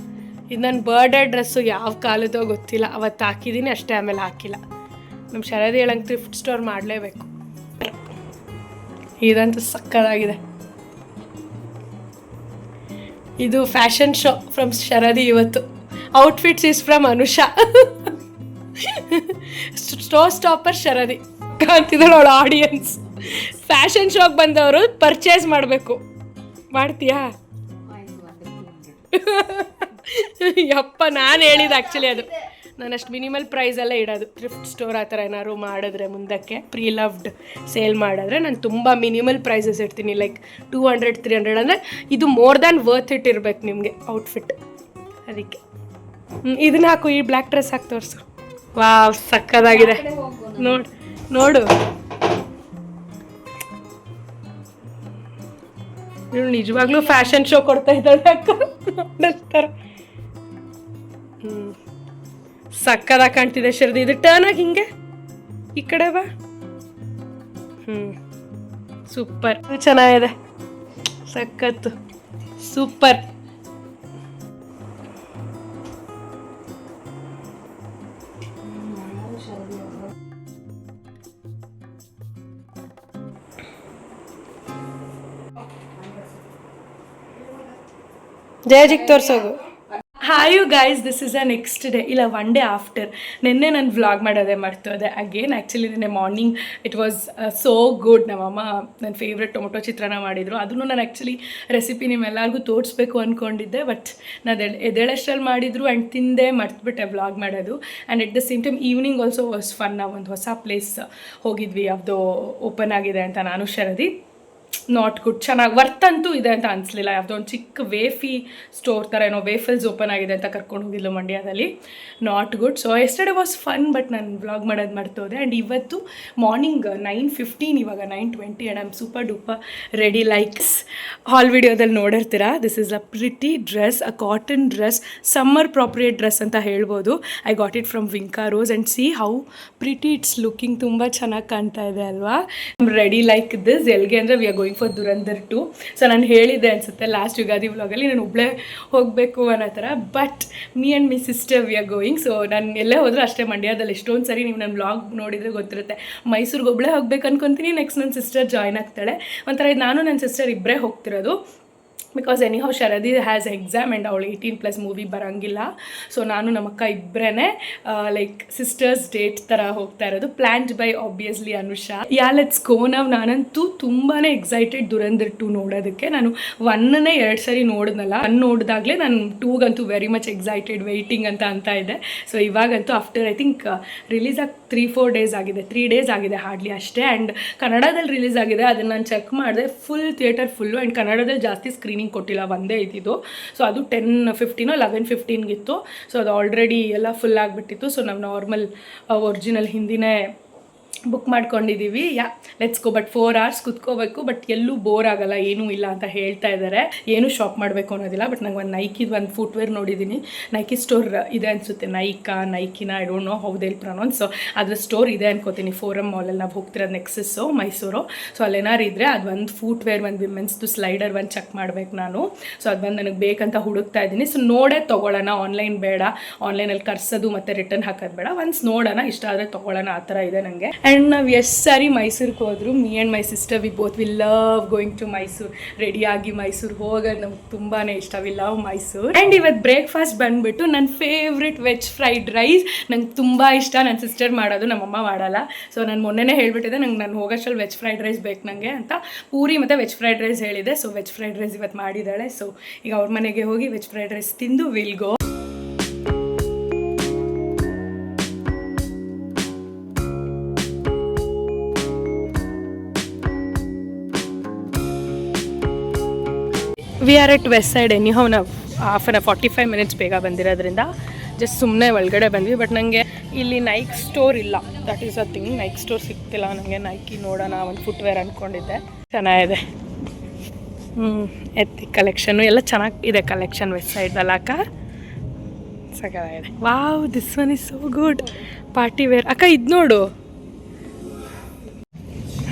ಇದು ನನ್ನ ಬರ್ಡೇ ಡ್ರೆಸ್ಸು ಯಾವ ಕಾಲದೋ ಗೊತ್ತಿಲ್ಲ, ಅವತ್ತು ಹಾಕಿದ್ದೀನಿ ಅಷ್ಟೇ, ಆಮೇಲೆ ಹಾಕಿಲ್ಲ. ನಮ್ಮ ಶರದಿ ಹೇಳಂಗೆ ಥ್ರಿಫ್ಟ್ ಸ್ಟೋರ್ ಮಾಡಲೇಬೇಕು. ಇದಂತೂ ಸಕ್ಕದಾಗಿದೆ. ಇದು ಫ್ಯಾಷನ್ ಶೋ ಫ್ರಮ್ ಶರದಿ ಇವತ್ತು. Outfits is from Anusha. ಸ್ಟೋ ಸ್ಟಾಪರ್ ಶರದಿ ಕಾಣ್ತಿದ್ದಾಳೆ ಅವಳ ಆಡಿಯನ್ಸ್. ಫ್ಯಾಷನ್ ಶೋಗೆ ಬಂದವರು ಪರ್ಚೇಸ್ ಮಾಡಬೇಕು. ಮಾಡ್ತೀಯಾ? ಯಪ್ಪ, ನಾನು ಹೇಳಿದ್ದು ಆ್ಯಕ್ಚುಲಿ ಅದು. ನಾನು ಅಷ್ಟು ಮಿನಿಮಲ್ ಪ್ರೈಸಲ್ಲೇ ಇಡೋದು. ಥ್ರಿಫ್ಟ್ ಸ್ಟೋರ್ ಆ ಥರ ಏನಾದ್ರು ಮಾಡಿದ್ರೆ ಮುಂದಕ್ಕೆ ಪ್ರೀ ಲವ್ಡ್ ಸೇಲ್ ಮಾಡಿದ್ರೆ ನಾನು ತುಂಬ ಮಿನಿಮಲ್ ಪ್ರೈಸಸ್ ಇಡ್ತೀನಿ. ಲೈಕ್ 200-300 ಅಂದರೆ ಇದು ಮೋರ್ ದ್ಯಾನ್ ವರ್ತ್ ಇಟ್ ಇರಬೇಕು ನಿಮಗೆ ಔಟ್ಫಿಟ್. ಅದಕ್ಕೆ ಇದನ್ನ ಹಾಕು, ಈ ಬ್ಲ್ಯಾಕ್ ಡ್ರೆಸ್ ಹಾಕಿ ತೋರಿಸು. ವಾವ್, ಸಕ್ಕದಾಗಿದೆ. ನೋಡು ಇವಳು ನಿಜವಾಗ್ಲೂ ಫ್ಯಾಷನ್ ಶೋ ಕೊಡ್ತಾ ಇದ್ದಾಳೆ ಅಕ್ಕ. ಸಕ್ಕದಾಗಿ ಕಾಣ್ತಿದೆ ಶರದಿ. ಇದು ಟರ್ನ್ ಆಗಿ ಹಿಂಗೆ ಈ ಕಡೆ ಬಾ. ಸೂಪರ್, ಚೆನ್ನಾಗಿದೆ, ಸಖತ್ತು, ಸೂಪರ್. ಜಯಜಿಗ್ ತೋರ್ಸೋಗು. Hi you guys, this is a next day, ಇಲ್ಲ 1 ಡೇ ಆಫ್ಟರ್. ನಿನ್ನೆ ನಾನು ವ್ಲಾಗ್ ಮಾಡೋದೇ ಮಾಡ್ತೋದೆ ಅಗೇನ್. ಆ್ಯಕ್ಚುಲಿ ನಿನ್ನೆ morning it was so good. ನಮ್ಮಮ್ಮ ನನ್ನ ಫೇವ್ರೆಟ್ ಟೊಮೊಟೊ ಚಿತ್ರಾನ್ನ ಮಾಡಿದರು. ಅದನ್ನು ನಾನು ಆ್ಯಕ್ಚುಲಿ ರೆಸಿಪಿ ನಿಮ್ಮೆಲ್ಲರಿಗೂ ತೋರಿಸ್ಬೇಕು ಅಂದ್ಕೊಂಡಿದ್ದೆ, ಬಟ್ ನಾನು ಎದ್ದೇಳಷ್ಟರಲ್ಲಿ ಮಾಡಿದರು ಆ್ಯಂಡ್ ತಿಂದೆ ಮರ್ತ್ಬಿಟ್ಟೆ ವ್ಲಾಗ್ ಮಾಡೋದು. And at the same time evening also was fun. ನಾವು ಒಂದು ಹೊಸ ಪ್ಲೇಸ್ ಹೋಗಿದ್ವಿ, ಯಾವುದೋ ಓಪನ್ ಆಗಿದೆ ಅಂತ, ನಾನು ಶರದಿ. ನಾಟ್ ಗುಡ್, ಚೆನ್ನಾಗಿ ವರ್ತ್ ಅಂತೂ ಇದೆ ಅಂತ ಅನಿಸ್ಲಿಲ್ಲ. ಯಾವುದೋ ಒಂದು ಚಿಕ್ಕ ವೇಫಿ ಸ್ಟೋರ್ ಥರ ಏನೋ ವೇಫಲ್ಸ್ ಓಪನ್ ಆಗಿದೆ ಅಂತ ಕರ್ಕೊಂಡು ಹೋಗಿದ್ಲು ಮಂಡ್ಯದಲ್ಲಿ. Not good. So yesterday was fun, but ನಾನು ವ್ಲಾಗ್ ಮಾಡೋದು ಮಾಡ್ತೋದೆ. ಆ್ಯಂಡ್ ಇವತ್ತು ಮಾರ್ನಿಂಗ್ 9:15, ಇವಾಗ 9:20 and I am super duper ready. Likes haul ವಿಡಿಯೋದಲ್ಲಿ ನೋಡಿರ್ತೀರಾ. This is a pretty dress, a cotton dress, summer appropriate dress ಅಂತ ಹೇಳ್ಬೋದು. I got it from Vinka rose and see how pretty it's looking. ತುಂಬ ಚೆನ್ನಾಗಿ ಕಾಣ್ತಾ ಇದೆ ಅಲ್ವಾ? Ready like this. ಎಲ್ಲಿಗೆ ಅಂದರೆ we are going for Dhurandhar 2. So ನಾನು ಹೇಳಿದ್ದೆ ಅನಿಸುತ್ತೆ ಲಾಸ್ಟ್ ಯುಗಾದಿ ವ್ಲಾಗಲ್ಲಿ, ನಾನು ಒಬ್ಬಳೇ ಹೋಗಬೇಕು ಅನ್ನೋ ಥರ. But me and my sister V are going. So ನಾನು ಎಲ್ಲೇ ಹೋದರೂ ಅಷ್ಟೇ, ಮಂಡ್ಯದಲ್ಲಿ ಎಷ್ಟೊಂದು ಸರಿ ನೀವು ನನ್ನ ವ್ಲಾಗ್ ನೋಡಿದರೆ ಗೊತ್ತಿರುತ್ತೆ, ಮೈಸೂರಿಗೆ ಒಬ್ಬಳೇ ಹೋಗ್ಬೇಕು ಅನ್ಕೊತೀನಿ. ನೆಕ್ಸ್ಟ್ ನನ್ನ ಸಿಸ್ಟರ್ ಜಾಯ್ನ್ ಆಗ್ತಾಳೆ. ಒಂಥರ ಇದು ನಾನು ನನ್ನ ಸಿಸ್ಟರ್ ಇಬ್ಬರೇ ಹೋಗ್ತಿರೋದು. Because anyhow Sharadi has exam and ಅವಳು 18+ ಮೂವಿ ಬರೋಂಗಿಲ್ಲ. ಸೊ ನಾನು ನಮ್ಮ ಅಕ್ಕ ಇಬ್ಬರೇ ಲೈಕ್ ಸಿಸ್ಟರ್ಸ್ ಡೇಟ್ ಥರ ಹೋಗ್ತಾ ಇರೋದು. Planned by obviously Anusha. Let's go now. ನಾನಂತೂ ತುಂಬಾ ಎಕ್ಸೈಟೆಡ್ ದುರಂಧರ್ 2 ನೋಡೋದಕ್ಕೆ. ನಾನು 1ನೇ 2 ಸರಿ ನೋಡಿದ್ನಲ್ಲ, 1 ನೋಡಿದಾಗಲೇ ನಾನು 2ಗಂತೂ ವೆರಿ ಮಚ್ ಎಕ್ಸೈಟೆಡ್, ವೆಯ್ಟಿಂಗ್ ಅಂತ ಇದೆ. ಸೊ ಇವಾಗಂತೂ ಆಫ್ಟರ್ ಐ ಥಿಂಕ್ ರಿಲೀಸ್ ಆಗಿ 3-4 ಡೇಸ್ ಆಗಿದೆ, 3 ಡೇಸ್ ಆಗಿದೆ ಹಾರ್ಡ್ಲಿ ಅಷ್ಟೇ. ಆ್ಯಂಡ್ ಕನ್ನಡದಲ್ಲಿ ರಿಲೀಸ್ ಆಗಿದೆ, ಅದನ್ನು ನಾನು ಚೆಕ್ ಮಾಡಿದೆ, ಫುಲ್ ಥಿಯೇಟರ್ ಫುಲ್ಲು. ಆ್ಯಂಡ್ ಕನ್ನಡದಲ್ಲಿ ಜಾಸ್ತಿ ಸ್ಕ್ರೀನಿಂಗ್ ಕೊಟ್ಟಿಲ್ಲ, ಒಂದೇ ಇದ್ದಿದ್ದು. ಸೊ ಅದು 10:15 11:15 ಸೊ ಅದು ಆಲ್ರೆಡಿ ಎಲ್ಲ ಫುಲ್ ಆಗಿಬಿಟ್ಟಿತ್ತು. ಸೊ ನಾವು ನಾರ್ಮಲ್ ಒರಿಜಿನಲ್ ಹಿಂದಿನೇ ಬುಕ್ ಮಾಡ್ಕೊಂಡಿದ್ದೀವಿ. Let's go. ಬಟ್ 4 hours ಕುತ್ಕೋಬೇಕು, ಬಟ್ ಎಲ್ಲೂ ಬೋರ್ ಆಗಲ್ಲ, ಏನೂ ಇಲ್ಲ ಅಂತ ಹೇಳ್ತಾ ಇದ್ದಾರೆ. ಏನೂ ಶಾಪ್ ಮಾಡಬೇಕು ಅನ್ನೋದಿಲ್ಲ. ಬಟ್ ನಂಗೆ ಒಂದು ನೈಕಿದು ಒಂದು ಫುಟ್ವೇರ್ ನೋಡಿದ್ದೀನಿ, ನೈಕಿ ಸ್ಟೋರ್ ಇದೆ ಅನಿಸುತ್ತೆ, ನೈಕಿನ I don't know how they pronounce. So ಅದ್ರ ಸ್ಟೋರ್ ಇದೆ ಅನ್ಕೋತೀನಿ, ಫೋರಮ್ ಮಾಲಲ್ಲಿ ನಾವು ಹೋಗ್ತಿರೋದು, ನೆಕ್ಸಸ್ಸು ಮೈಸೂರು. ಸೊ ಅಲ್ಲೇನಾರು ಇದ್ದರೆ ಅದು ಒಂದು ಫುಟ್ವೇರ್, ಒಂದು ವಿಮೆನ್ಸ್ದು ಸ್ಲೈಡರ್ ಒಂದು ಚೆಕ್ ಮಾಡಬೇಕು ನಾನು. ಸೊ ಅದು ಬಂದು ನನಗೆ ಬೇಕಂತ ಹುಡುಕ್ತಾ ಇದ್ದೀನಿ. ಸೊ ನೋಡೇ ತೊಗೊಳ್ಳೋಣ, ಆನ್ಲೈನ್ ಬೇಡ, ಆನ್ಲೈನಲ್ಲಿ ಕರ್ಸೋದು ಮತ್ತು ರಿಟರ್ನ್ ಹಾಕೋದು ಬೇಡ. ಒನ್ಸ್ ನೋಡೋಣ, ಇಷ್ಟ ಆದರೆ ತೊಗೊಳ್ಳೋಣ, ಆ ಥರ ಇದೆ ನನಗೆ. ಆ್ಯಂಡ್ ನಾವು ಎಷ್ಟು ಸಾರಿ ಮೈಸೂರಿಗೆ ಹೋದ್ರು, me and my sister we both we love going to Mysuru. ರೆಡಿಯಾಗಿ ಮೈಸೂರು ಹೋಗೋದು ನಮ್ಗೆ ತುಂಬಾ ಇಷ್ಟ. We love Mysuru. ಆ್ಯಂಡ್ ಇವತ್ತು ಬ್ರೇಕ್ಫಾಸ್ಟ್ ಬಂದುಬಿಟ್ಟು ನನ್ನ ಫೇವ್ರೆಟ್ ವೆಜ್ ಫ್ರೈಡ್ ರೈಸ್. ನಂಗೆ ತುಂಬ ಇಷ್ಟ. ನನ್ನ ಸಿಸ್ಟರ್ ಮಾಡೋದು, ನಮ್ಮಮ್ಮ ಮಾಡಲ್ಲ. ಸೊ ನಾನು ಮೊನ್ನೆನೇ ಹೇಳ್ಬಿಟ್ಟಿದ್ದೆ, ನಾನು ಹೋಗೋಷ್ಟರಲ್ಲಿ ವೆಜ್ ಫ್ರೈಡ್ ರೈಸ್ ಬೇಕು ನನಗೆ ಅಂತ. ಪೂರಿ ಮತ್ತು ವೆಜ್ ಫ್ರೈಡ್ ರೈಸ್ ಹೇಳಿದೆ. ಸೊ ವೆಜ್ ಫ್ರೈಡ್ ರೈಸ್ ಇವತ್ತು ಮಾಡಿದ್ದಾಳೆ. ಸೊ ಈಗ ಅವ್ರ ಮನೆಗೆ ಹೋಗಿ ವೆಜ್ ಫ್ರೈಡ್ ರೈಸ್ ತಿಂದು will go. We are at West Side. Anyhow ನಾವು 45 ಮಿನಿಟ್ಸ್ ಬೇಗ ಬಂದಿರೋದ್ರಿಂದ ಜಸ್ಟ್ ಸುಮ್ಮನೆ ಒಳಗಡೆ ಬಂದ್ವಿ. ಬಟ್ ನನಗೆ ಇಲ್ಲಿ ನೈಕ್ ಸ್ಟೋರ್ ಇಲ್ಲ, that is a thing. Nike store ಸಿಗ್ತಿಲ್ಲ ನನಗೆ. ನೈಕಿ ನೋಡೋಣ, ಒಂದು ಫುಟ್ವೇರ್ ಅಂದ್ಕೊಂಡಿದ್ದೆ. ಚೆನ್ನಾಗಿದೆ, ಎತ್ತಿ ಕಲೆಕ್ಷನ್ನು ಎಲ್ಲ ಚೆನ್ನಾಗಿದೆ. ಕಲೆಕ್ಷನ್ ವೆಸ್ಟ್ ಸೈಡ್ ಅಕ್ಕ ಸಕಾಗಿದೆ. Wow, this one is so good. Party wear ಅಕ್ಕ, ಇದು ನೋಡು,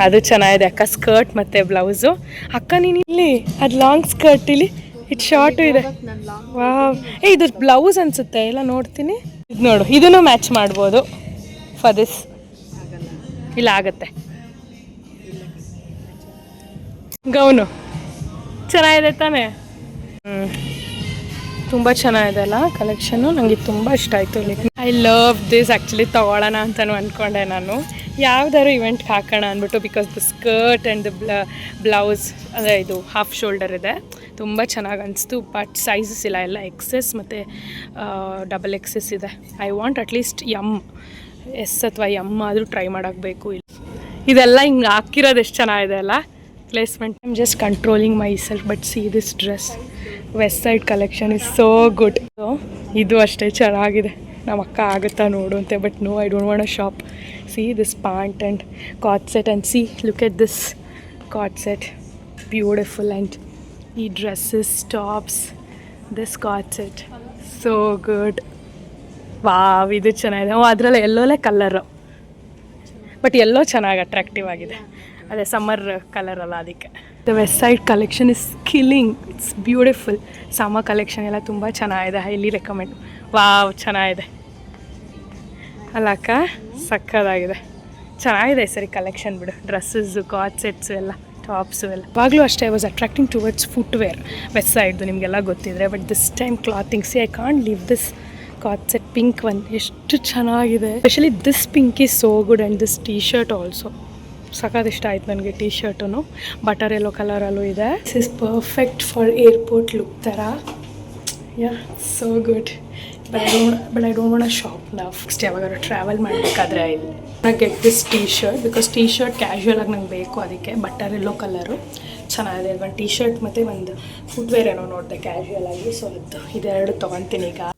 ಅದು ಚೆನ್ನಾಗಿದೆ ಅಕ್ಕ. ಸ್ಕರ್ಟ್ ಮತ್ತು ಬ್ಲೌಸು. ಅಕ್ಕ ನೀನು ಇಲ್ಲಿ ಅದು ಲಾಂಗ್ ಸ್ಕರ್ಟ್, ಇಲ್ಲಿ ಇಟ್ಟು ಶಾರ್ಟು ಇದೆ. ವಾವ್, ಇದು ಬ್ಲೌಸ್ ಅನಿಸುತ್ತೆ, ಎಲ್ಲ ನೋಡ್ತೀನಿ. ಇದು ನೋಡು, ಇದನ್ನು ಮ್ಯಾಚ್ ಮಾಡ್ಬೋದು ಫಾರ್ ದಿಸ್. ಇಲ್ಲ ಆಗುತ್ತೆ. ಗೌನು ಚೆನ್ನಾಗಿದೆ ತಾನೇ? ತುಂಬ ಚೆನ್ನಾಗಿದೆ ಅಲ್ಲ ಕಲೆಕ್ಷನ್ನು. ನನಗೆ ತುಂಬ ಇಷ್ಟ ಆಯಿತು. I love this. ಆ್ಯಕ್ಚುಲಿ ತೊಗೊಳ್ಳೋಣ ಅಂತಲೂ ಅಂದ್ಕೊಂಡೆ ನಾನು, ಯಾವುದಾದ್ರು ಇವೆಂಟ್ಗೆ ಹಾಕೋಣ ಅಂದ್ಬಿಟ್ಟು. Because the skirt and the blouse, ಅಂದರೆ ಇದು ಹಾಫ್ ಶೋಲ್ಡರ್ ಇದೆ, ತುಂಬ ಚೆನ್ನಾಗಿ ಅನಿಸ್ತು. ಬಟ್ ಸೈಜಸ್ ಇಲ್ಲ, ಎಲ್ಲ XS ಮತ್ತು XXS ಇದೆ. ಐ ವಾಂಟ್ ಅಟ್ಲೀಸ್ಟ್ S ಅಥವಾ M ಆದರೂ ಟ್ರೈ ಮಾಡೋಕ್ಕೆ. ಇದೆಲ್ಲ ಹಿಂಗೆ ಹಾಕಿರೋದು ಎಷ್ಟು ಚೆನ್ನಾಗಿದೆ ಅಲ್ಲ placement. I am just controlling my self. But see this dress, West Side collection is so good. ಇದು ಅಷ್ಟೇ ಚೆನ್ನಾಗಿದೆ. ನಮ್ಮ ಅಕ್ಕ ಆಗುತ್ತಾ ನೋಡು ಅಂತೆ, but no, I don't want a shop. See this pant and cord set, and see, look at this cord set, beautiful. And ಈ dresses, tops, this cord set, so good. Wow, ಇದು ಚೆನ್ನಾಗಿದೆ. ಅದರಲ್ಲಿ ಎಲ್ಲೋಲೆ ಕಲರು, ಬಟ್ ಎಲ್ಲೋ ಚೆನ್ನಾಗಿ attractive ಆಗಿದೆ. ಅದೇ summer colour ಅಲ್ಲ ಅದಕ್ಕೆ. The West Side collection is killing, it's beautiful. Summer collection ಎಲ್ಲ ತುಂಬ ಚೆನ್ನಾಗಿದೆ, ಹೈಲಿ ರೆಕಮೆಂಡ್. ವಾವ್, ಚೆನ್ನಾಗಿದೆ ಅಲ್ಲ ಅಕ್ಕ, ಸಕ್ಕದಾಗಿದೆ, ಚೆನ್ನಾಗಿದೆ ಸರಿ ಕಲೆಕ್ಷನ್ ಬಿಡು. ಡ್ರೆಸ್ಸಸ್ಸು, ಕಾರ್ಡ್ ಸೆಟ್ಸು ಎಲ್ಲ, ಟಾಪ್ಸು ಎಲ್ಲ. ಇವಾಗಲೂ ಅಷ್ಟೇ, I was attracting towards footwear Westside, ನಿಮಗೆಲ್ಲ ಗೊತ್ತಿದ್ರೆ. But this time clothing, see I can't leave this co-ord set pink one, ಎಷ್ಟು ಚೆನ್ನಾಗಿದೆ. Specially this pink is so good and this t-shirt also ಸಖತ್ ಇಷ್ಟ ಆಯ್ತು ನನಗೆ. T-shirt butter yellow ಕಲರಲ್ಲೂ ಇದೆ. This is perfect for airport look ಥರ. Yeah, so good. But I don't want shop ನಾವು. ನೆಕ್ಸ್ಟ್ ಯಾವಾಗಾದ್ರು ಟ್ರಾವೆಲ್ ಮಾಡಬೇಕಾದ್ರೆ I get this T shirt, because T shirt casual ಆಗಿ ನಂಗೆ ಬೇಕು, ಅದಕ್ಕೆ. ಬಟರ್ ಎಲ್ಲೋ ಕಲರು ಚೆನ್ನಾಗಿದೆ. ಒಂದು ಟೀ ಶರ್ಟ್ ಮತ್ತು ಒಂದು ಫುಟ್ವೇರ್ ಏನೋ ನೋಡಿದೆ ಕ್ಯಾಶುವಲ್ ಆಗಿ, ಸೊ ಅದು ಇದೆರಡು ತೊಗೊತೀನಿ ಈಗ.